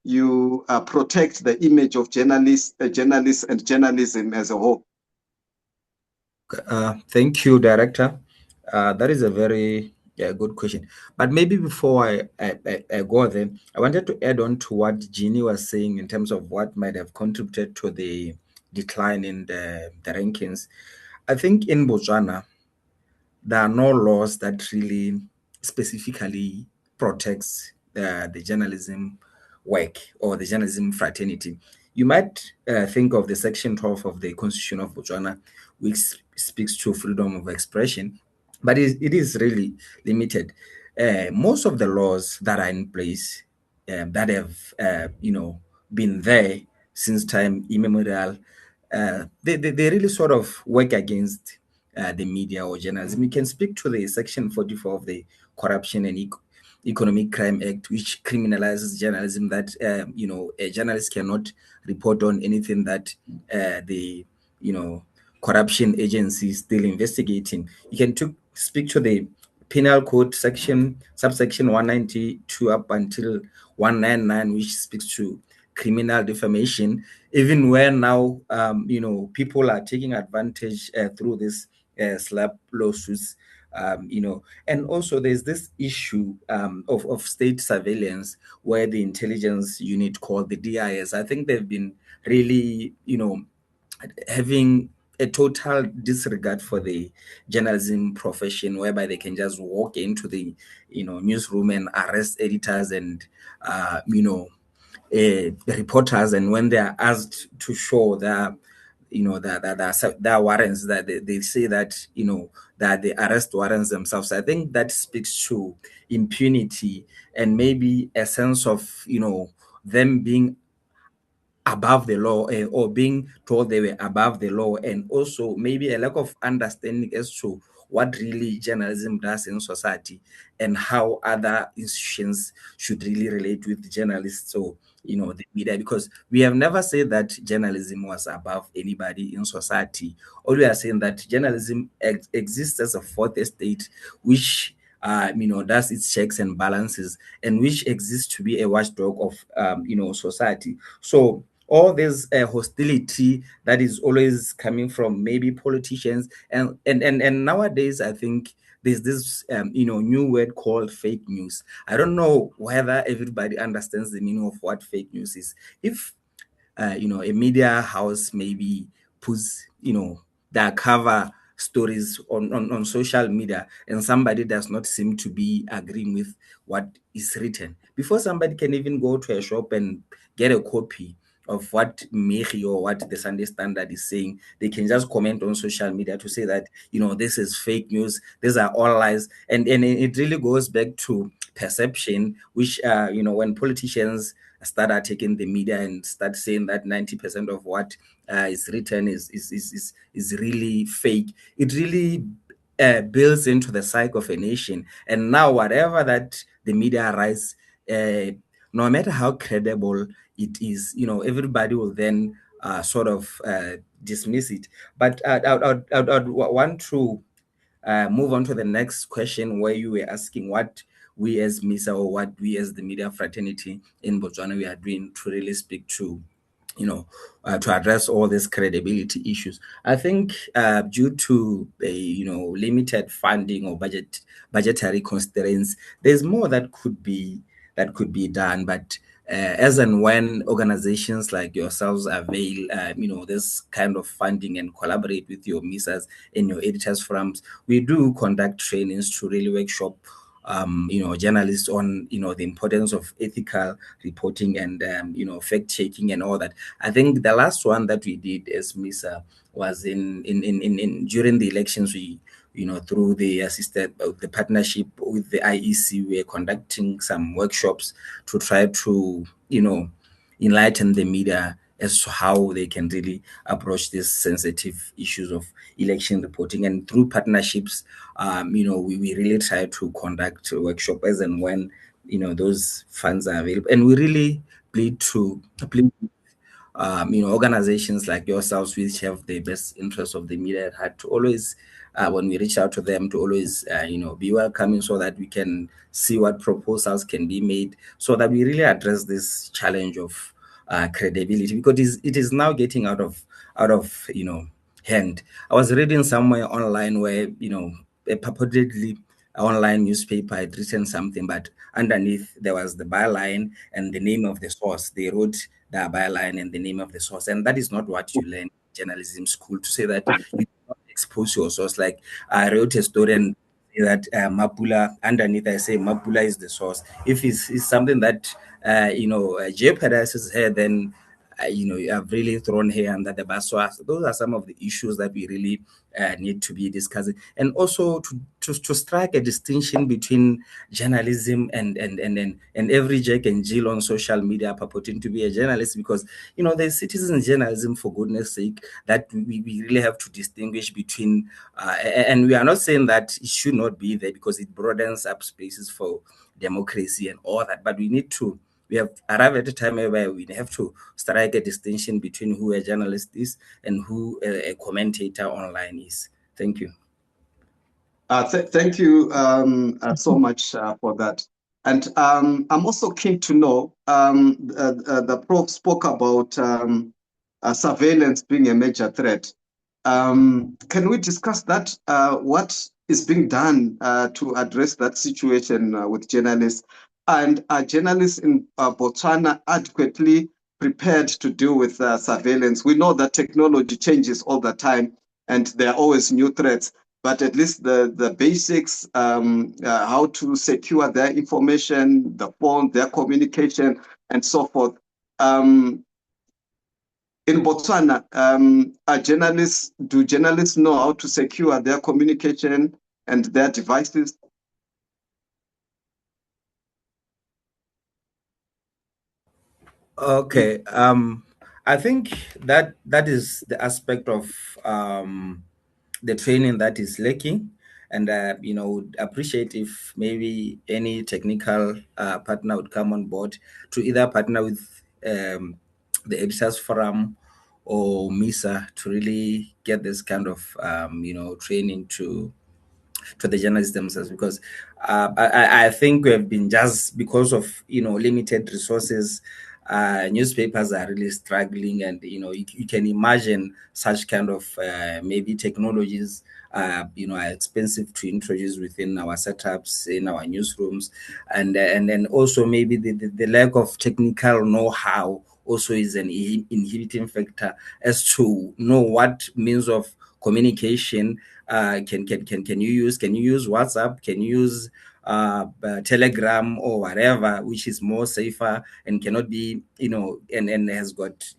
you protect the image of journalists and journalism as a whole. Thank you, Director. That is a very good question. But maybe before I go there, I wanted to add on to what Jeannie was saying in terms of what might have contributed to the decline in the rankings. I think in Botswana, there are no laws that really specifically protects the journalism work or the journalism fraternity. You might think of the Section 12 of the Constitution of Botswana, which speaks to freedom of expression, but it is really limited. Most of the laws that are in place that have been there since time immemorial, they really sort of work against the media or journalism. You can speak to the Section 44 of the Corruption and Economic Crime Act, which criminalizes journalism, that a journalist cannot report on anything that the corruption agency is still investigating. You can speak to the Penal Code subsection 192 up until 199, which speaks to criminal defamation, even where now, people are taking advantage through this slap lawsuits, and also there's this issue of state surveillance, where the intelligence unit called the DIS, I think they've been really, having a total disregard for the journalism profession, whereby they can just walk into the newsroom and arrest editors and reporters, and when they are asked to show their their warrants, that they say that that they arrest warrants themselves. I think that speaks to impunity and maybe a sense of them being above the law, or being told they were above the law, and also maybe a lack of understanding as to what really journalism does in society and how other institutions should really relate with journalists, or the media, because we have never said that journalism was above anybody in society. All we are saying that journalism exists as a fourth estate, which does its checks and balances, and which exists to be a watchdog of society. So all this hostility that is always coming from maybe politicians, and nowadays I think there's this new word called fake news. I don't know whether everybody understands the meaning of what fake news is. If a media house maybe puts their cover stories on social media, and somebody does not seem to be agreeing with what is written, before somebody can even go to a shop and get a copy of what Mehi or what the Sunday Standard is saying, they can just comment on social media to say that this is fake news, these are all lies, and it really goes back to perception, which when politicians start attacking the media and start saying that 90% of what is written is really fake, it really builds into the psyche of a nation. And now whatever that the media writes, no matter how credible it is, everybody will then sort of dismiss it. But I'd want to move on to the next question, where you were asking what we as MISA, or what we as the media fraternity in Botswana we are doing to really speak to to address all these credibility issues. I think due to the limited funding or budgetary constraints, there's more that could be done. But as and when organizations like yourselves avail this kind of funding and collaborate with your MISAs and your editors forums, we do conduct trainings to really workshop journalists on the importance of ethical reporting and fact checking and all that. I think the last one that we did as MISA was in during the elections. We through the the partnership with the IEC, we are conducting some workshops to try to enlighten the media as to how they can really approach these sensitive issues of election reporting. And through partnerships, we really try to conduct workshops as and when those funds are available. And we really plead organizations like yourselves, which have the best interests of the media at heart, to always, when we reach out to them, to always, be welcoming, so that we can see what proposals can be made, so that we really address this challenge of credibility, because it is now getting out of hand. I was reading somewhere online where a purportedly online newspaper had written something, but underneath there was the byline and the name of the source. They wrote the byline and the name of the source, and that is not what you learn in journalism school, to say that you don't expose your source. Like, I wrote a story and say that Mmapula, underneath I say Mmapula is the source. If it's something that jeopardizes her, then you have really thrown her under the bus. So those are some of the issues that we really need to be discussing, and also to strike a distinction between journalism and every Jack and Jill on social media purporting to be a journalist, because there's citizen journalism, for goodness sake, that we really have to distinguish between, and we are not saying that it should not be there, because it broadens up spaces for democracy and all that, but we have arrived at a time where we have to strike a distinction between who a journalist is and who a commentator online is. Thank you. Thank you so much for that. And I'm also keen to know, the Prof spoke about surveillance being a major threat. Can we discuss that? What is being done to address that situation with journalists? And are journalists in Botswana adequately prepared to deal with surveillance? We know that technology changes all the time and there are always new threats, but at least the basics, how to secure their information, the phone, their communication, and so forth. In Botswana, do journalists know how to secure their communication and their devices? Okay. I think that is the aspect of the training that is lacking, and would appreciate if maybe any technical partner would come on board to either partner with the Editors Forum or MISA to really get this kind of training to the journalists themselves, because I think we have been, just because of limited resources, newspapers are really struggling, and you can imagine such kind of maybe technologies are expensive to introduce within our setups in our newsrooms, and then also maybe the lack of technical know-how also is an inhibiting factor as to know what means of communication can you use. Can you use WhatsApp? Can you use Telegram or whatever, which is more safer and cannot be and has got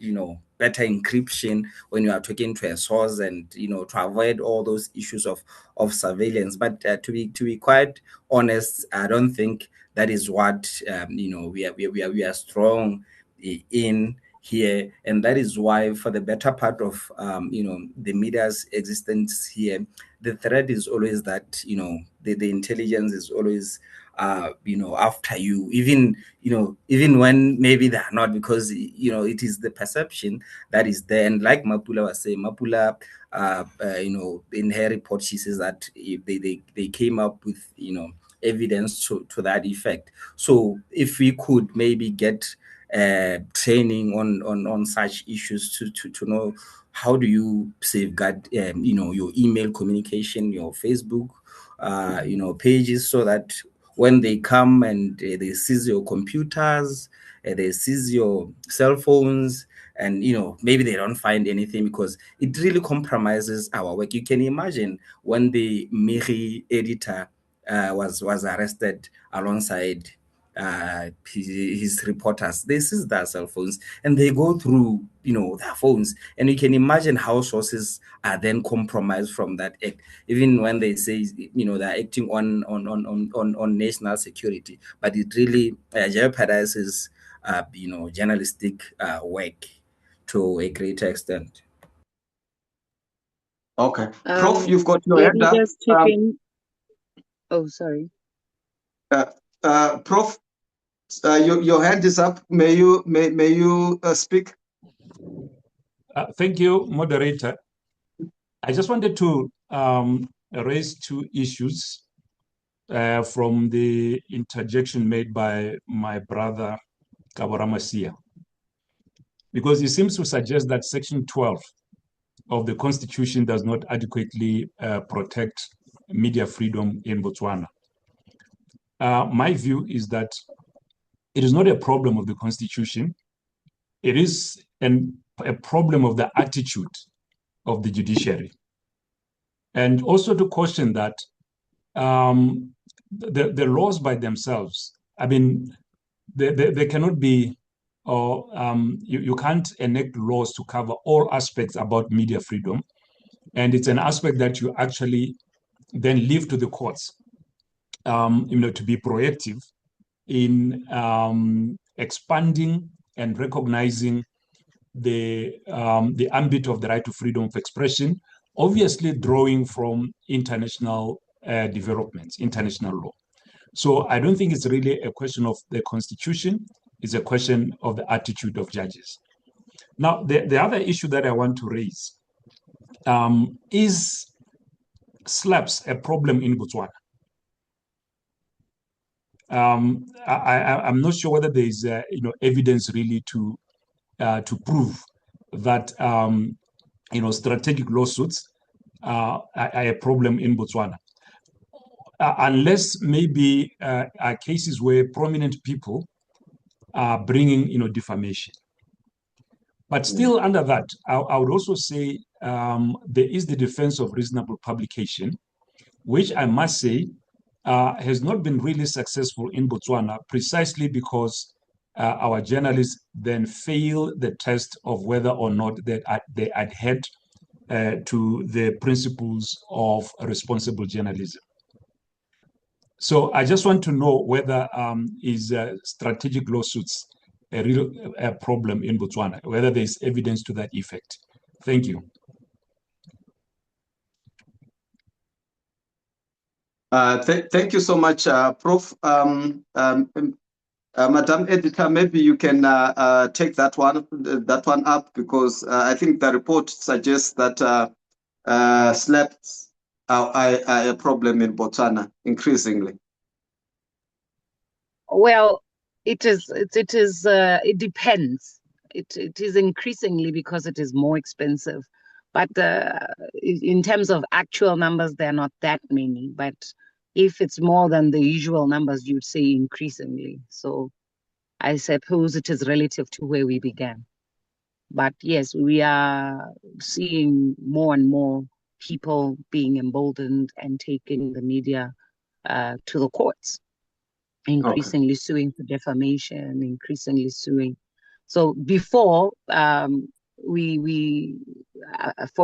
better encryption when you are talking to a source, and to avoid all those issues of surveillance. But to be quite honest, I don't think that is what we are strong in here, and that is why, for the better part of the media's existence here, the threat is always that the intelligence is always after you, even when maybe they are not, because it is the perception that is there. And like Mmapula was saying, Mmapula in her report, she says that they came up with evidence to that effect. So if we could maybe get training on such issues to know how do you safeguard your email communication, your Facebook pages, so that when they come and they seize your computers, they seize your cell phones, and maybe they don't find anything, because it really compromises our work. You can imagine when the Miri editor was arrested alongside his reporters. They seize their cell phones and they go through their phones, and you can imagine how sources are then compromised from that act, even when they say they're acting on national security, but it really jeopardizes journalistic work to a greater extent. Okay, Prof, you've got your hand up. Just chip in. Oh, sorry. Prof, your hand is up. May you speak? Thank you, moderator. I just wanted to raise two issues from the interjection made by my brother Kabo Ramasia, because he seems to suggest that Section 12 of the Constitution does not adequately protect media freedom in Botswana. My view is that it is not a problem of the Constitution. It is a problem of the attitude of the judiciary. And also to caution that the laws by themselves, I mean, they cannot be, or you can't enact laws to cover all aspects about media freedom. And it's an aspect that you actually then leave to the courts, to be proactive in expanding and recognizing the ambit of the right to freedom of expression, obviously drawing from international developments, international law. So I don't think it's really a question of the Constitution, it's a question of the attitude of judges. Now, the other issue that I want to raise is SLAPs a problem in Botswana? I'm not sure whether there is evidence really to prove that strategic lawsuits are a problem in Botswana, unless maybe are cases where prominent people are bringing defamation. But still, under that, I would also say there is the defense of reasonable publication, which I must say has not been really successful in Botswana, precisely because our journalists then fail the test of whether or not they adhered to the principles of responsible journalism. So I just want to know whether is strategic lawsuits a real problem in Botswana, whether there's evidence to that effect. Thank you. Thank you so much, Prof. Madam Editor, maybe you can take that one up, because I think the report suggests that SLAPs are a problem in Botswana increasingly. Well, it depends. It is increasingly because it is more expensive, but in terms of actual numbers, they're not that many. But if it's more than the usual numbers, you'd say increasingly. So I suppose it is relative to where we began. But yes, we are seeing more and more people being emboldened and taking the media to the courts, increasingly suing for defamation, increasingly suing. So before, for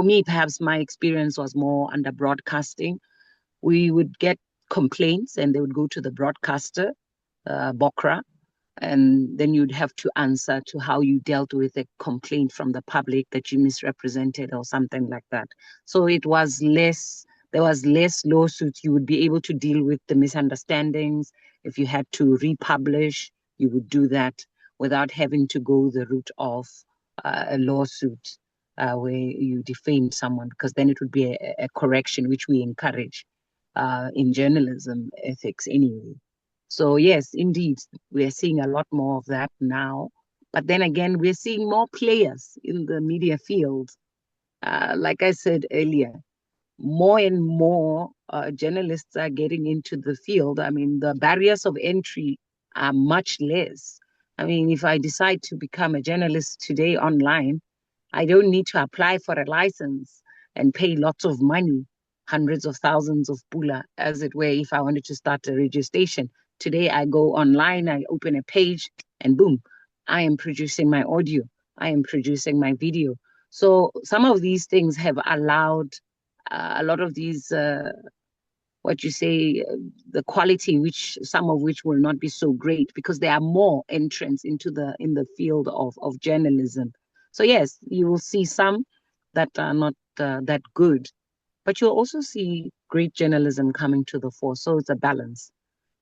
me, perhaps my experience was more under broadcasting. We would get complaints and they would go to the broadcaster, Bokra, and then you'd have to answer to how you dealt with a complaint from the public that you misrepresented or something like that. So there was less lawsuits. You would be able to deal with the misunderstandings. If you had to republish, you would do that without having to go the route of a lawsuit where you defamed someone, because then it would be a correction, which we encourage in journalism ethics anyway. So yes, indeed, we're seeing a lot more of that now. But then again, we're seeing more players in the media field. Like I said earlier, more and more journalists are getting into the field. I mean, the barriers of entry are much less. I mean, if I decide to become a journalist today online, I don't need to apply for a license and pay lots of money, hundreds of thousands of pula, as it were, if I wanted to start a radio station. Today, I go online, I open a page, and boom, I am producing my audio. I am producing my video. So some of these things have allowed a lot of these, the quality, some of which will not be so great, because there are more entrants in the field of journalism. So yes, you will see some that are not that good, but you'll also see great journalism coming to the fore. So it's a balance.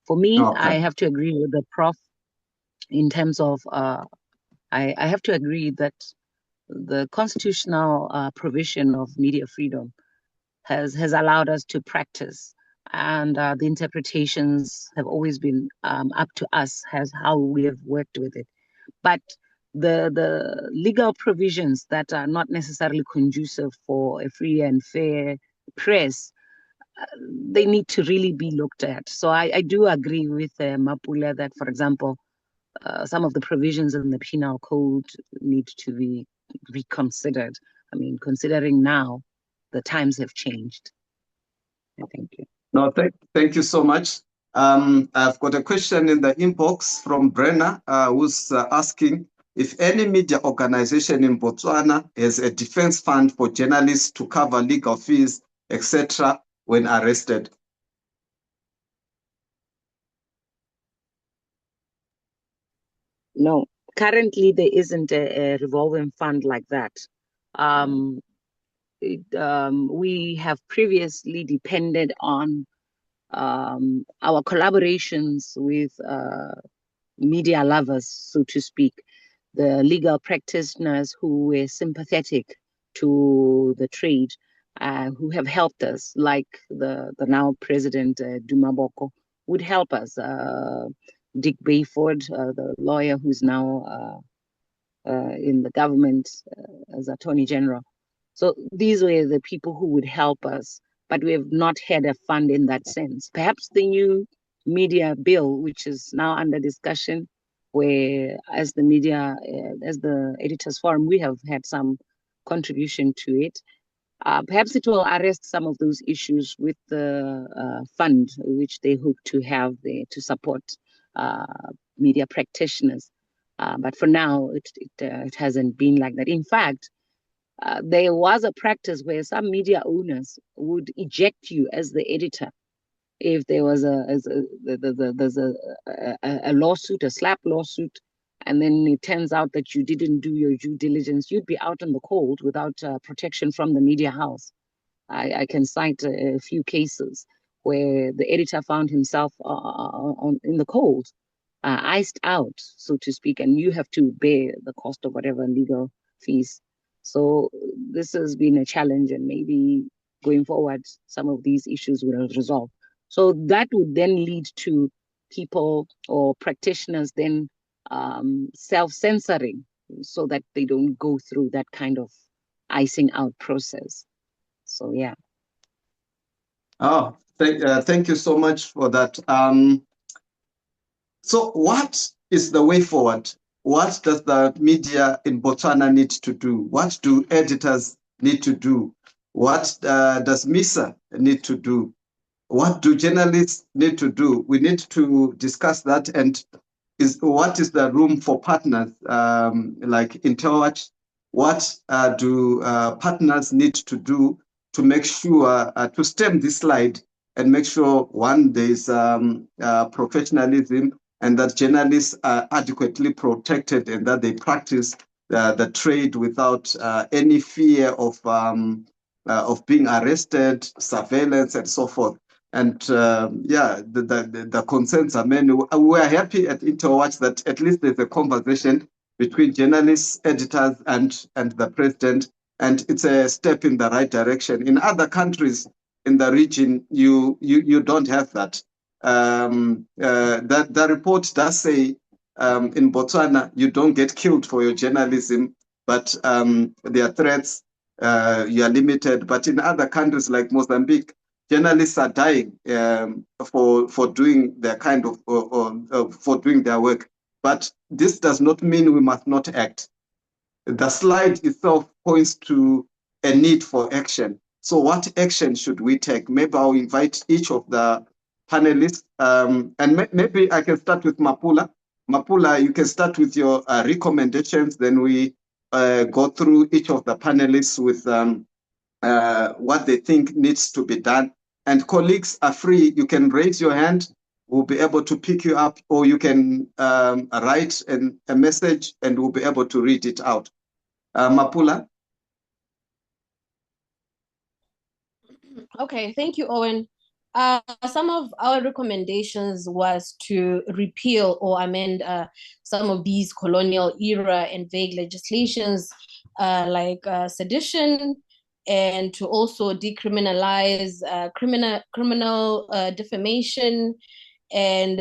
For me, I have to agree with the prof in terms of, I have to agree that the constitutional provision of media freedom has allowed us to practice, and the interpretations have always been up to us as how we have worked with it. But the legal provisions that are not necessarily conducive for a free and fair press, they need to really be looked at. So I do agree with Mmapula that, for example, some of the provisions in the penal code need to be reconsidered. I mean, considering now the times have changed. Thank you. No, thank you so much. I've got a question in the inbox from Brenna, who's asking if any media organization in Botswana has a defense fund for journalists to cover legal fees, etc., when arrested. No, currently there isn't a revolving fund like that. We have previously depended on our collaborations with media lovers, so to speak, the legal practitioners who were sympathetic to the trade. who have helped us, like the now President Dumaboko, would help us. Dick Bayford, the lawyer who's now in the government as Attorney General. So these were the people who would help us, but we have not had a fund in that sense. Perhaps the new media bill, which is now under discussion, where as the media, as the Editors Forum, we have had some contribution to it. Perhaps it will arrest some of those issues with the fund which they hope to have there to support media practitioners. But for now, it hasn't been like that. In fact, there was a practice where some media owners would eject you as the editor if there was there's a lawsuit, a slap lawsuit, and then it turns out that you didn't do your due diligence. You'd be out in the cold without protection from the media house. I can cite a few cases where the editor found himself in the cold, iced out, so to speak, and you have to bear the cost of whatever legal fees. So this has been a challenge, and maybe going forward, some of these issues will resolve. So that would then lead to people or practitioners then self-censoring so that they don't go through that kind of icing out process. So, yeah. Oh, thank you so much for that. So what is the way forward? What does the media in Botswana need to do? What do editors need to do? What does MISA need to do? What do journalists need to do? We need to discuss that. And what is the room for partners like Interwatch? What do partners need to do to make sure, to stem this slide and make sure, one, there's professionalism and that journalists are adequately protected and that they practice the trade without any fear of being arrested, surveillance, and so forth. And yeah, the concerns are many. We are happy at Interwatch that at least there's a conversation between journalists, editors, and the president, and it's a step in the right direction. In other countries in the region, you don't have that. The report does say in Botswana, you don't get killed for your journalism, but there are threats, you are limited. But in other countries like Mozambique, journalists are dying for doing their kind of for doing their work. But this does not mean we must not act. The slide itself points to a need for action. So what action should we take? Maybe I'll invite each of the panelists, and maybe I can start with Mmapula. Mmapula, you can start with your recommendations, then we go through each of the panelists with what they think needs to be done. And colleagues are free. You can raise your hand. We'll be able to pick you up, or you can write a message and we'll be able to read it out. Mmapula? Okay, thank you, Owen. Some of our recommendations was to repeal or amend some of these colonial era and vague legislations like sedition, and to also decriminalize criminal defamation, and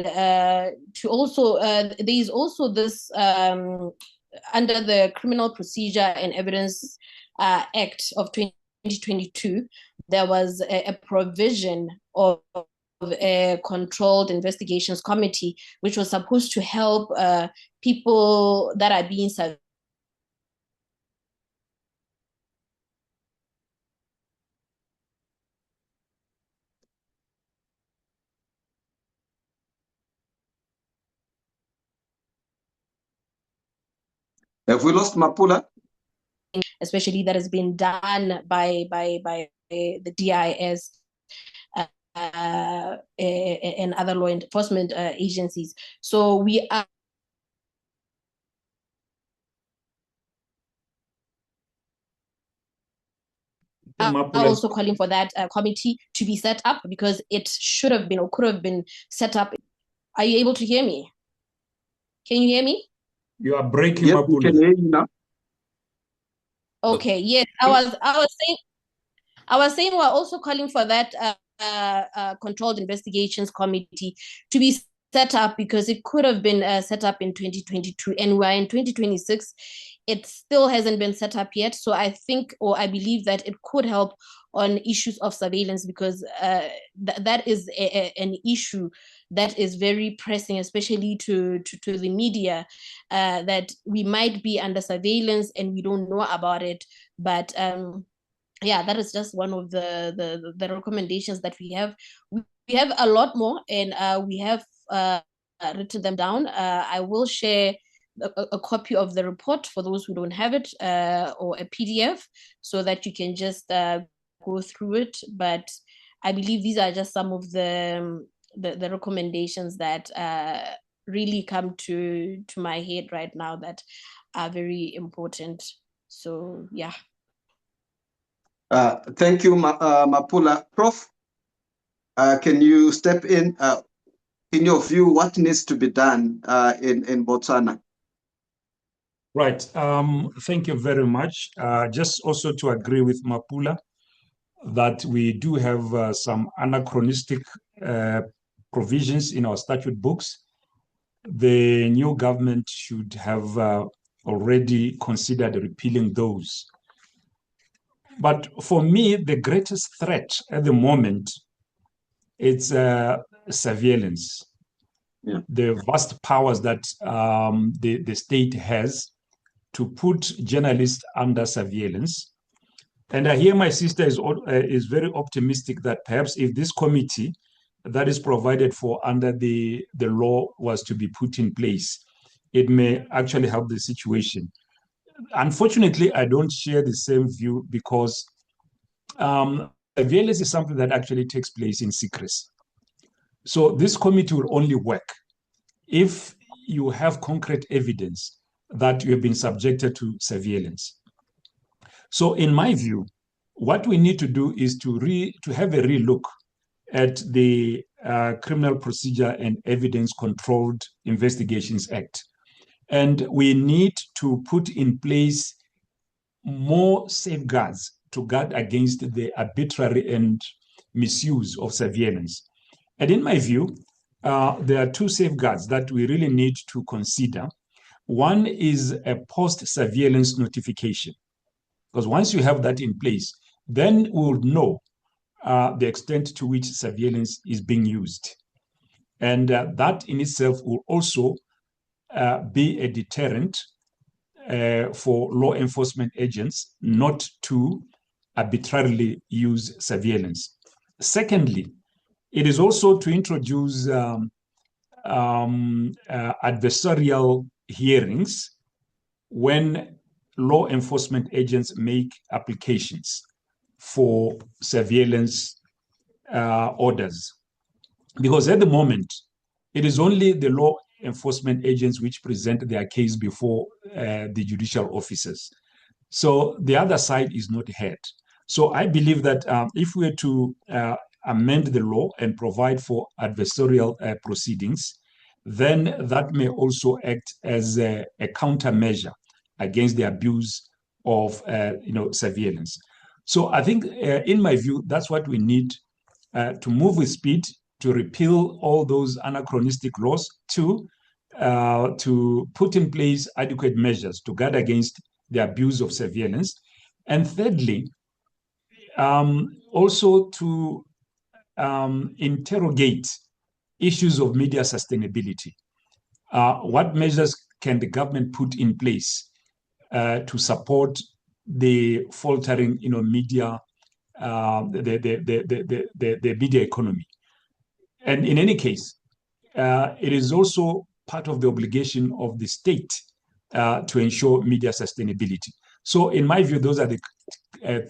to also there is also this under the Criminal Procedure and Evidence Act of 2022, there was a provision of a controlled investigations committee, which was supposed to help people that are being Have we lost Mmapula? especially that has been done by the DIS and other law enforcement agencies. So we are also calling for that committee to be set up, because it should have been or could have been set up. Are you able to hear me? Can you hear me? You are breaking, Yes, we can hear you now. Okay, yes, I was saying. I was saying we're also calling for that controlled investigations committee to be set up, because it could have been set up in 2022 and we're in 2026. It still hasn't been set up yet. So I think, or I believe that it could help on issues of surveillance, because that is an issue that is very pressing, especially to the media, that we might be under surveillance and we don't know about it. But yeah, that is just one of the recommendations that we have. We have a lot more, and we have written them down. I will share a copy of the report for those who don't have it, or a PDF, so that you can just go through it. But I believe these are just some of the recommendations that really come to my head right now that are very important. So yeah. Thank you, Mmapula. Prof, can you step in? In your view, what needs to be done in Botswana? Right. Thank you very much. Just also to agree with Mmapula that we do have some anachronistic provisions in our statute books. The new government should have already considered repealing those. But for me, the greatest threat at the moment is surveillance. Yeah. The vast powers that the state has to put journalists under surveillance. And I hear my sister is very optimistic that perhaps if this committee that is provided for under the law was to be put in place, it may actually help the situation. Unfortunately, I don't share the same view, because surveillance is something that actually takes place in secrecy. So this committee will only work if you have concrete evidence that you have been subjected to surveillance. So in my view, what we need to do is to have a relook at the Criminal Procedure and Evidence Controlled Investigations Act. And we need to put in place more safeguards to guard against the arbitrary and misuse of surveillance. And in my view, there are two safeguards that we really need to consider. One is a post-surveillance notification, because once you have that in place, then we'll know the extent to which surveillance is being used. And that in itself will also be a deterrent for law enforcement agents not to arbitrarily use surveillance. Secondly, it is also to introduce adversarial hearings when law enforcement agents make applications for surveillance orders. Because at the moment, it is only the law enforcement agents which present their case before the judicial officers. So the other side is not heard. So I believe that if we were to amend the law and provide for adversarial proceedings, then that may also act as a countermeasure against the abuse of surveillance. So I think, in my view, that's what we need to move with speed, to repeal all those anachronistic laws, to put in place adequate measures to guard against the abuse of surveillance. And thirdly, also to interrogate issues of media sustainability. What measures can the government put in place to support the faltering, media, the media economy? And in any case, it is also part of the obligation of the state to ensure media sustainability. So in my view, those are the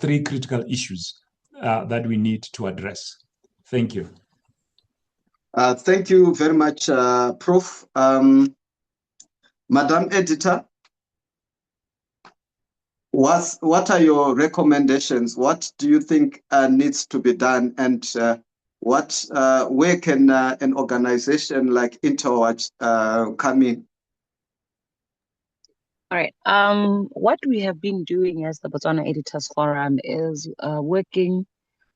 three critical issues that we need to address. Thank you. Thank you very much, Prof. Madam Editor, what are your recommendations? What do you think needs to be done, and where can an organization like Interwatch come in? All right. What we have been doing as the Botswana Editors Forum is working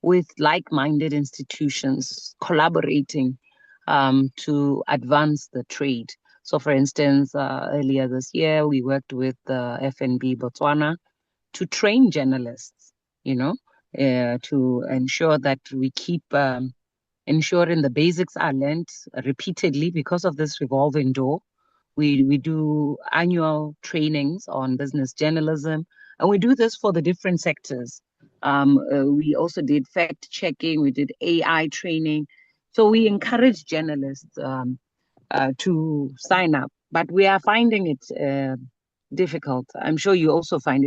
with like-minded institutions, collaborating to advance the trade. So, for instance, earlier this year, we worked with FNB Botswana to train journalists, to ensure that we keep ensuring the basics are learned repeatedly because of this revolving door. We do annual trainings on business journalism, and we do this for the different sectors. We also did fact checking, we did AI training. So we encourage journalists to sign up, but we are finding it difficult. I'm sure you also found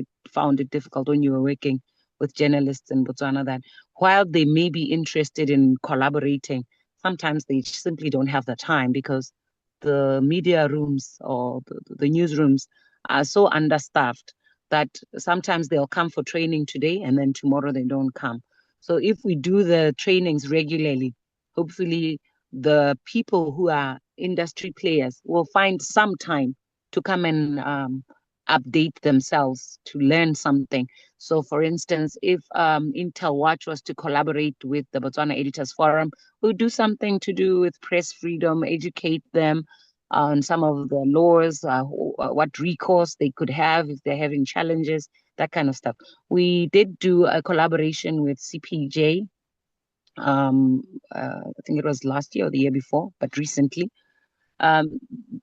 it difficult when you were working with journalists in Botswana, that while they may be interested in collaborating, sometimes they simply don't have the time because the media rooms or the newsrooms are so understaffed that sometimes they'll come for training today and then tomorrow they don't come. So if we do the trainings regularly, hopefully the people who are industry players will find some time to come and update themselves to learn something. So, for instance, if Intel Watch was to collaborate with the Botswana Editors Forum, we'll do something to do with press freedom, educate them on some of the laws, what recourse they could have if they're having challenges, that kind of stuff. We did do a collaboration with CPJ. I think it was last year or the year before, but recently.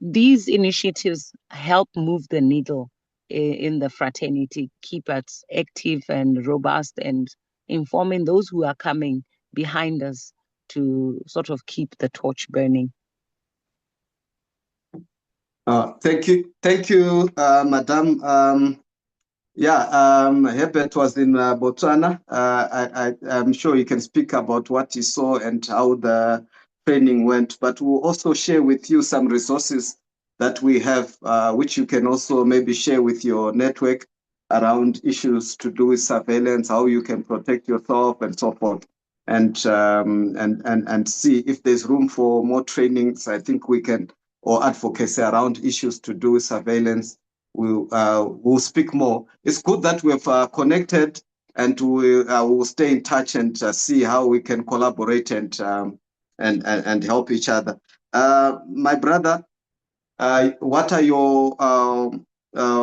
These initiatives help move the needle in the fraternity, keep us active and robust, and informing those who are coming behind us to sort of keep the torch burning. Thank you, Madam. Herbert was in Botswana. I'm sure you can speak about what he saw and how the training went, but we'll also share with you some resources that we have, which you can also maybe share with your network around issues to do with surveillance, how you can protect yourself and so forth, and see if there's room for more trainings. I think we can, or advocacy around issues to do with surveillance. We'll speak more. It's good that we've connected, and we'll stay in touch and see how we can collaborate and help each other. My brother, what are your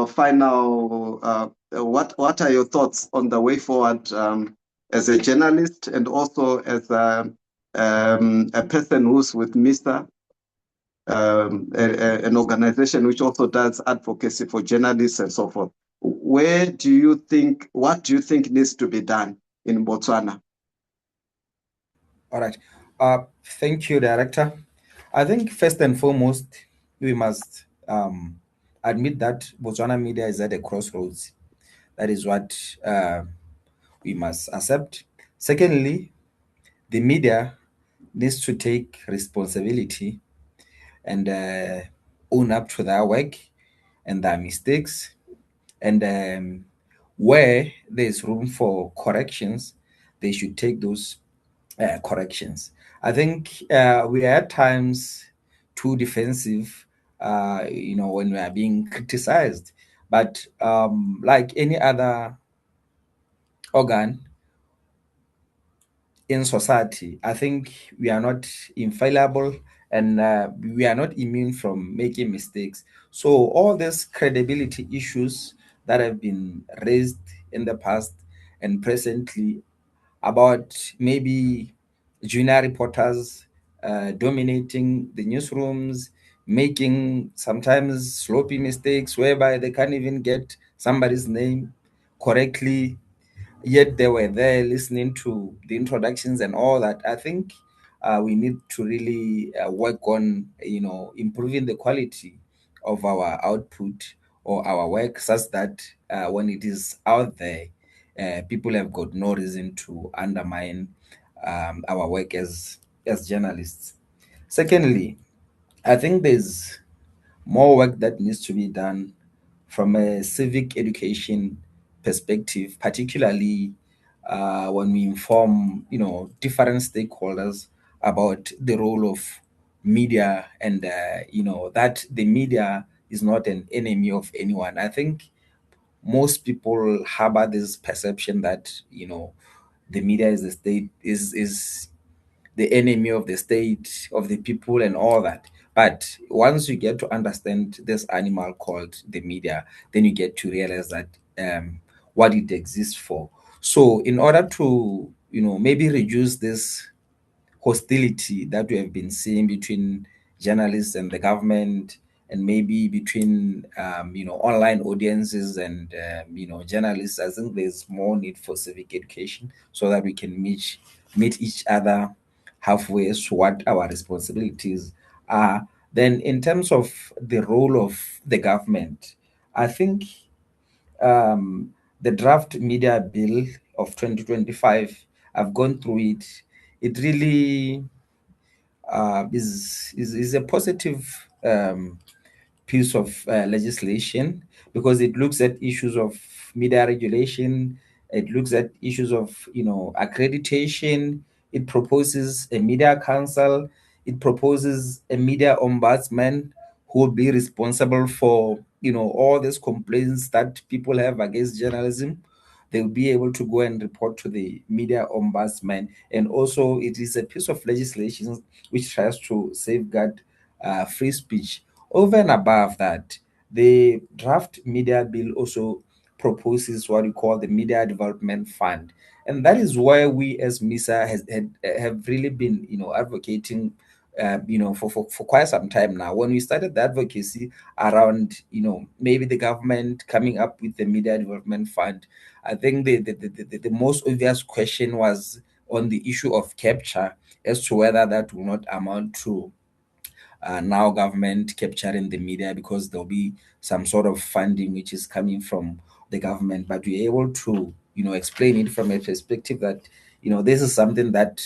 final? What are your thoughts on the way forward as a journalist and also as a person who's with MISA? An organization which also does advocacy for journalists and so forth. What do you think needs to be done in Botswana? All right. Thank you, Director. I think first and foremost, we must admit that Botswana media is at a crossroads. That is what we must accept. Secondly, the media needs to take responsibility and own up to their work and their mistakes. And where there's room for corrections, they should take those corrections. I think we are at times too defensive, when we are being criticized. But like any other organ in society, I think we are not infallible, and we are not immune from making mistakes. So all these credibility issues that have been raised in the past and presently about maybe junior reporters dominating the newsrooms, making sometimes sloppy mistakes whereby they can't even get somebody's name correctly, yet they were there listening to the introductions and all that. I think we need to really work on, improving the quality of our output or our work, such that when it is out there, people have got no reason to undermine our work as journalists. Secondly, I think there's more work that needs to be done from a civic education perspective, particularly when we inform, different stakeholders about the role of media, and that the media is not an enemy of anyone. I think most people harbor this perception that, you know, the media is the state, is the enemy of the state, of the people, and all that. But once you get to understand this animal called the media, then you get to realize that what it exists for. So in order to, you know, maybe reduce this hostility that we have been seeing between journalists and the government, and maybe between you know, online audiences and you know, journalists, I think there's more need for civic education so that we can meet each other halfway as to what our responsibilities are. Then in terms of the role of the government, I think the draft media bill of 2025, I've gone through it. It really is a positive piece of legislation, because it looks at issues of media regulation, it looks at issues of, you know, accreditation, it proposes a media council, it proposes a media ombudsman who will be responsible for, you know, all these complaints that people have against journalism. They'll be able to go and report to the media ombudsman. And also it is a piece of legislation which tries to safeguard free speech. Over and above that, the draft media bill also proposes what we call the Media Development Fund, and that is why we as MISA have really been, you know, advocating, you know, for quite some time now. When we started the advocacy around, you know, maybe the government coming up with the Media Development Fund, I think the most obvious question was on the issue of capture, as to whether that will not amount to now government capturing the media, because there'll be some sort of funding which is coming from the government. But we're able to, you know, explain it from a perspective that, you know, this is something that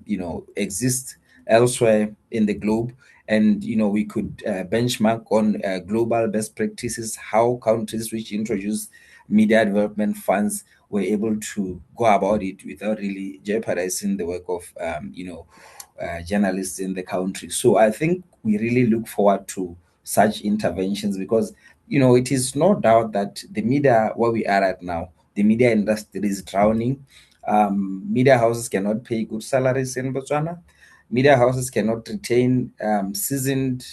you know, exists elsewhere in the globe, and you know, we could benchmark on global best practices, how countries which introduce media development funds were able to go about it without really jeopardizing the work of you know, journalists in the country. So I think we really look forward to such interventions, because, you know, it is no doubt that the media, where we are at now, the media industry is drowning. Media houses cannot pay good salaries in Botswana. Media houses cannot retain seasoned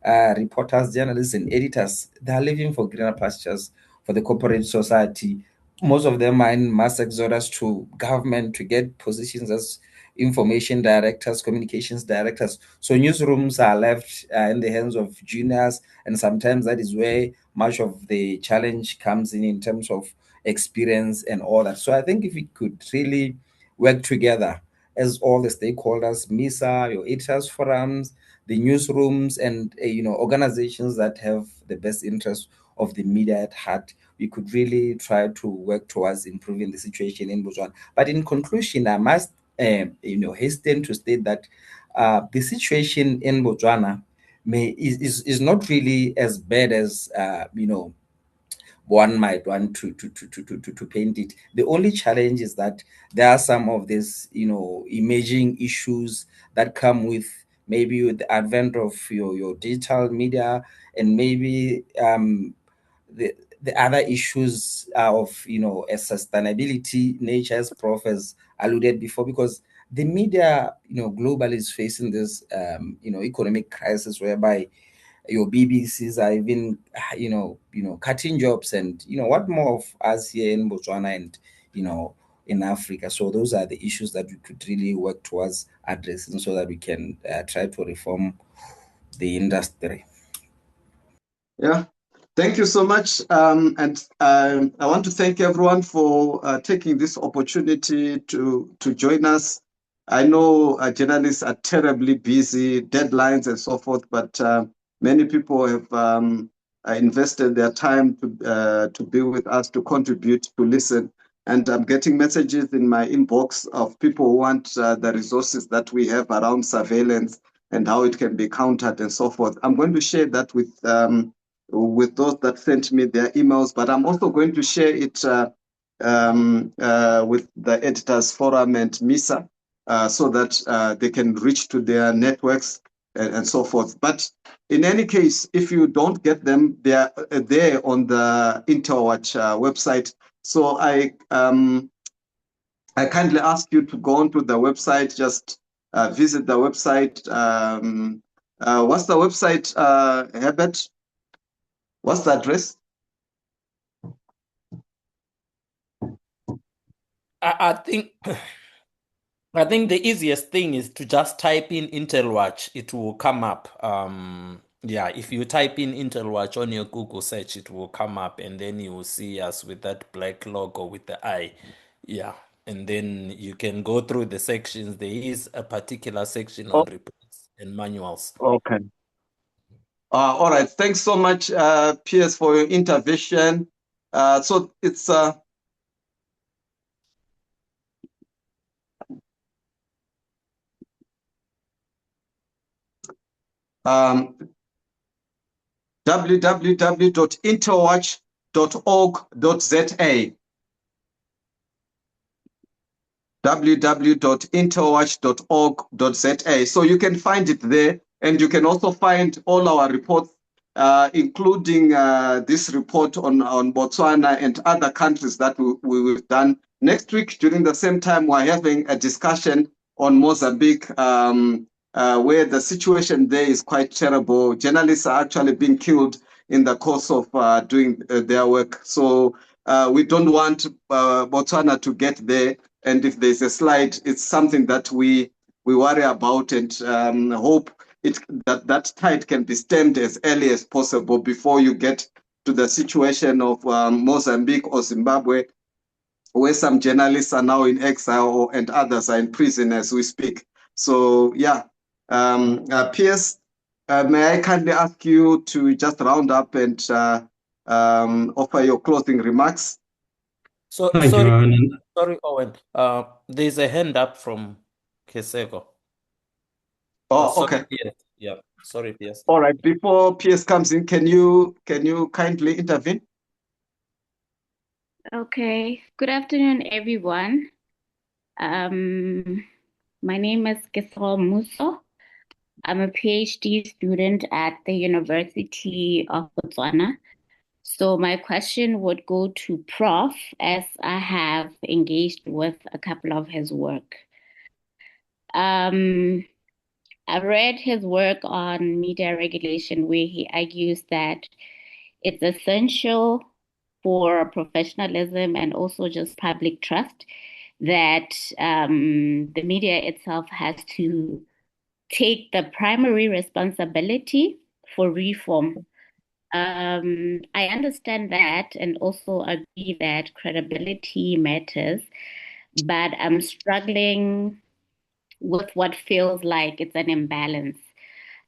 reporters, journalists, and editors. They are living for greener pastures, for the corporate society. Most of them are in mass exodus to government to get positions as information directors, communications directors. So newsrooms are left in the hands of juniors, and sometimes that is where much of the challenge comes in terms of experience and all that. So I think if we could really work together as all the stakeholders, MISA, your editors forums, the newsrooms, and you know, organizations that have the best interest of the media at heart, we could really try to work towards improving the situation in Botswana. But in conclusion, I must you know, hasten to state that the situation in Botswana is not really as bad as you know, one might want to paint it. The only challenge is that there are some of these, you know, emerging issues that come with, maybe with the advent of your digital media, and maybe the other issues of, you know, a sustainability nature, as Prof has alluded before, because the media, you know, globally is facing this you know, economic crisis, whereby your BBCs are even, you know, cutting jobs, and you know, what more of us here in Botswana and, you know, in Africa. So those are the issues that we could really work towards addressing, so that we can try to reform the industry. Yeah, thank you so much. And I want to thank everyone for taking this opportunity to join us. I know journalists are terribly busy, deadlines and so forth, but many people have invested their time to be with us, to contribute, to listen. And I'm getting messages in my inbox of people who want the resources that we have around surveillance and how it can be countered and so forth. I'm going to share that with those that sent me their emails, but I'm also going to share it with the Editors Forum and MISA so that they can reach to their networks and so forth. But in any case, if you don't get them, they are there on the Interwatch website. So I kindly ask you to go onto the website, just visit the website. What's the website, Herbert? What's the address? I think the easiest thing is to just type in Interwatch. It will come up. Yeah, if you type in Interwatch on your Google search, it will come up, and then you will see us with that black logo with the eye. Yeah, and then you can go through the sections. There is a particular section on reports and manuals. Okay. All right. Thanks so much, Piers, for your intervention. So it's www.interwatch.org.za. www.interwatch.org.za. So you can find it there, and you can also find all our reports, including this report on Botswana and other countries that we've done. Next week, during the same time, we're having a discussion on Mozambique, where the situation there is quite terrible. Journalists are actually being killed in the course of doing their work. So we don't want Botswana to get there. And if there's a slide, it's something that we worry about, and hope that tide can be stemmed as early as possible before you get to the situation of Mozambique or Zimbabwe, where some journalists are now in exile and others are in prison as we speak. So yeah, Piers, may I kindly ask you to just round up and offer your closing remarks? So Thank you, Owen. sorry, Owen. There's a hand up from Keseko. Oh, okay. Piers. Yeah, sorry, Piers. All right. Before Piers comes in, can you kindly intervene? Okay. Good afternoon, everyone. My name is Keseko Muso. I'm a PhD student at the University of Botswana. So my question would go to Prof, as I have engaged with a couple of his work. I've read his work on media regulation, where he argues that it's essential for professionalism and also just public trust that the media itself has to take the primary responsibility for reform. I understand that and also agree that credibility matters, but I'm struggling with what feels like it's an imbalance.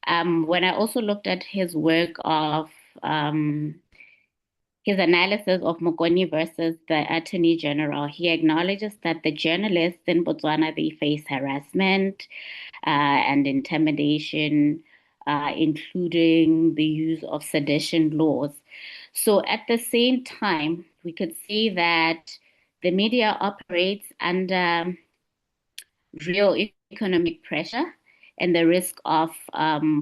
When I also looked at his work of his analysis of Mokoni versus the Attorney General, he acknowledges that the journalists in Botswana, they face harassment and intimidation, including the use of sedition laws. So at the same time, we could see that the media operates under real economic pressure and the risk of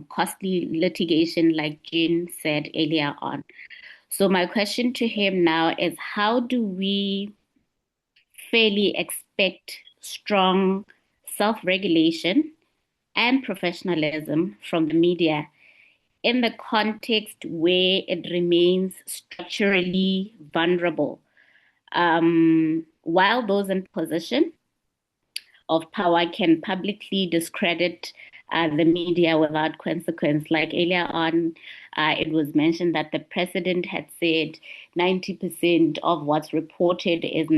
costly litigation, like Jean said earlier on. So my question to him now is, how do we fairly expect strong self-regulation and professionalism from the media in the context where it remains structurally vulnerable, while those in position of power can publicly discredit the media without consequence? Like earlier on, it was mentioned that the president had said 90% of what's reported is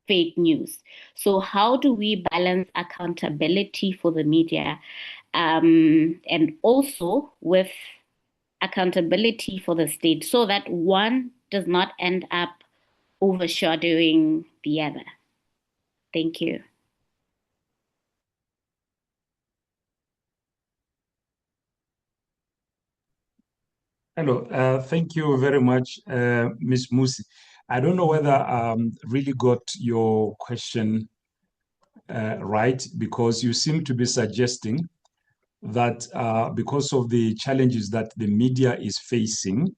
fake news. So how do we balance accountability for the media and also with accountability for the state, so that one does not end up overshadowing the other? Thank you. Hello, thank you very much, Ms. Musi. I don't know whether I really got your question right, because you seem to be suggesting that because of the challenges that the media is facing,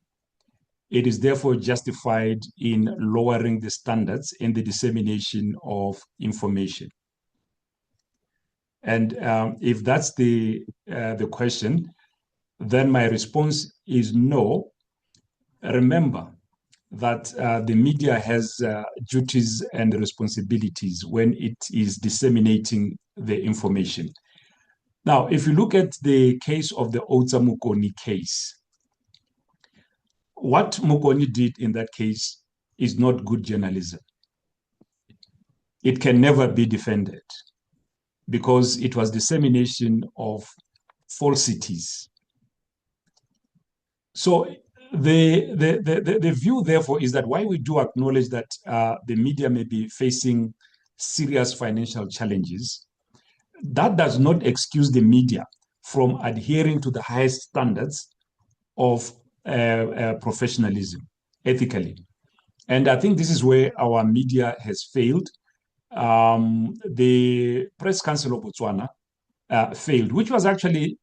it is therefore justified in lowering the standards in the dissemination of information. And if that's the question, then my response is no. Remember that the media has duties and responsibilities when it is disseminating the information. Now, if you look at the case of the Otsa Mokoni case, what Mokoni did in that case is not good journalism. It can never be defended because it was dissemination of falsities. So the view, therefore, is that while we do acknowledge that the media may be facing serious financial challenges, that does not excuse the media from adhering to the highest standards of professionalism, ethically. And I think this is where our media has failed. The Press Council of Botswana failed, which was actually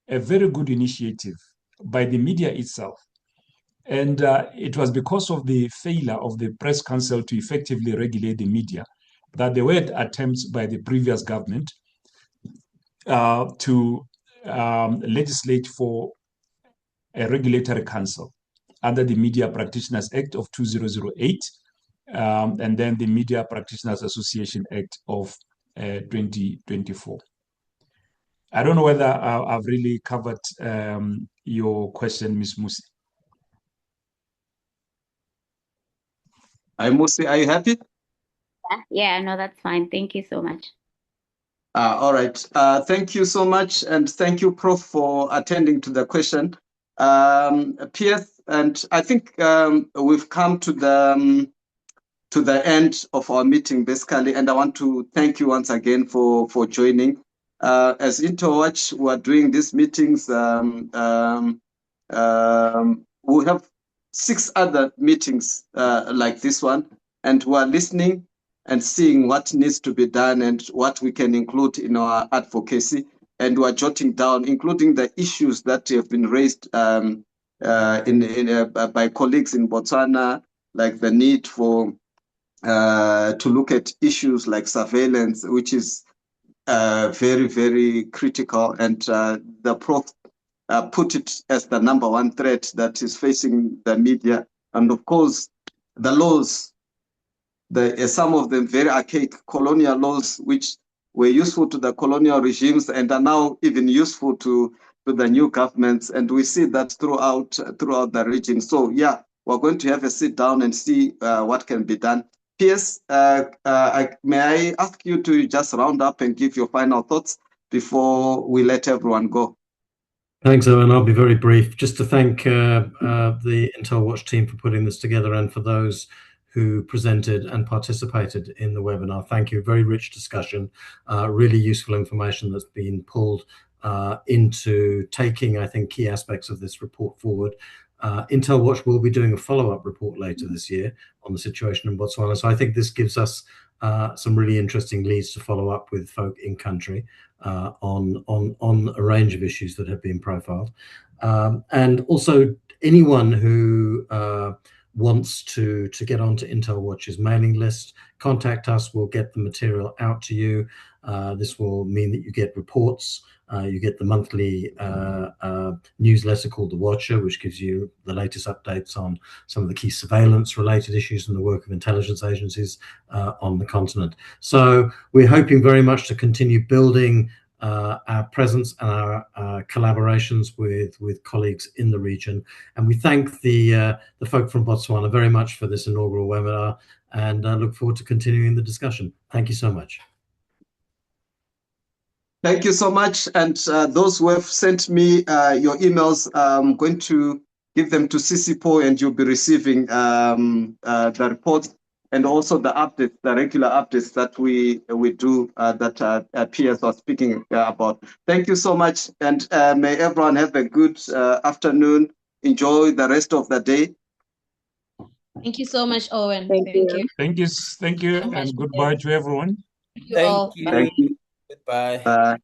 a very good initiative by the media itself. And it was because of the failure of the Press Council to effectively regulate the media that there were attempts by the previous government to legislate for a regulatory council under the Media Practitioners Act of 2008, and then the Media Practitioners Association Act of 2024. I don't know whether I've really covered your question, Ms. Musi. Hi, Musi, are you happy? Yeah, no, that's fine. Thank you so much. All right. Thank you so much. And thank you, Prof, for attending to the question. PS, and I think we've come to the end of our meeting, basically. And I want to thank you once again for joining. As Interwatch, we're doing these meetings. We have 6 other meetings like this one, and we're listening and seeing what needs to be done and what we can include in our advocacy. And we're jotting down, including the issues that have been raised by colleagues in Botswana, like the need for to look at issues like surveillance, which is very, very critical. And the Prof put it as the #1 threat that is facing the media. And of course, the laws, some of them very archaic colonial laws, which were useful to the colonial regimes and are now even useful to the new governments. And we see that throughout the region. So yeah, we're going to have a sit down and see what can be done. P.S., may I ask you to just round up and give your final thoughts before we let everyone go? Thanks, Owen. I'll be very brief. Just to thank the Intel Watch team for putting this together and for those who presented and participated in the webinar. Thank you. Very rich discussion, really useful information that's been pulled into taking, I think, key aspects of this report forward. Intel Watch will be doing a follow-up report later this year on the situation in Botswana. So I think this gives us some really interesting leads to follow up with folk in country on a range of issues that have been profiled. And also anyone who wants to get onto Intel Watch's mailing list, contact us. We'll get the material out to you. This will mean that you get reports. You get the monthly newsletter called The Watcher, which gives you the latest updates on some of the key surveillance-related issues and the work of intelligence agencies on the continent. So we're hoping very much to continue building our presence and our collaborations with colleagues in the region. And we thank the folk from Botswana very much for this inaugural webinar, and look forward to continuing the discussion. Thank you so much. Thank you so much. And those who have sent me your emails, I'm going to give them to CCPO, and you'll be receiving the reports and also the updates, the regular updates that we do that peers are speaking about. Thank you so much. And may everyone have a good afternoon. Enjoy the rest of the day. Thank you so much, Owen. Thank you. Thank you, and goodbye to everyone. Thank you all. Thank you. Goodbye. Bye.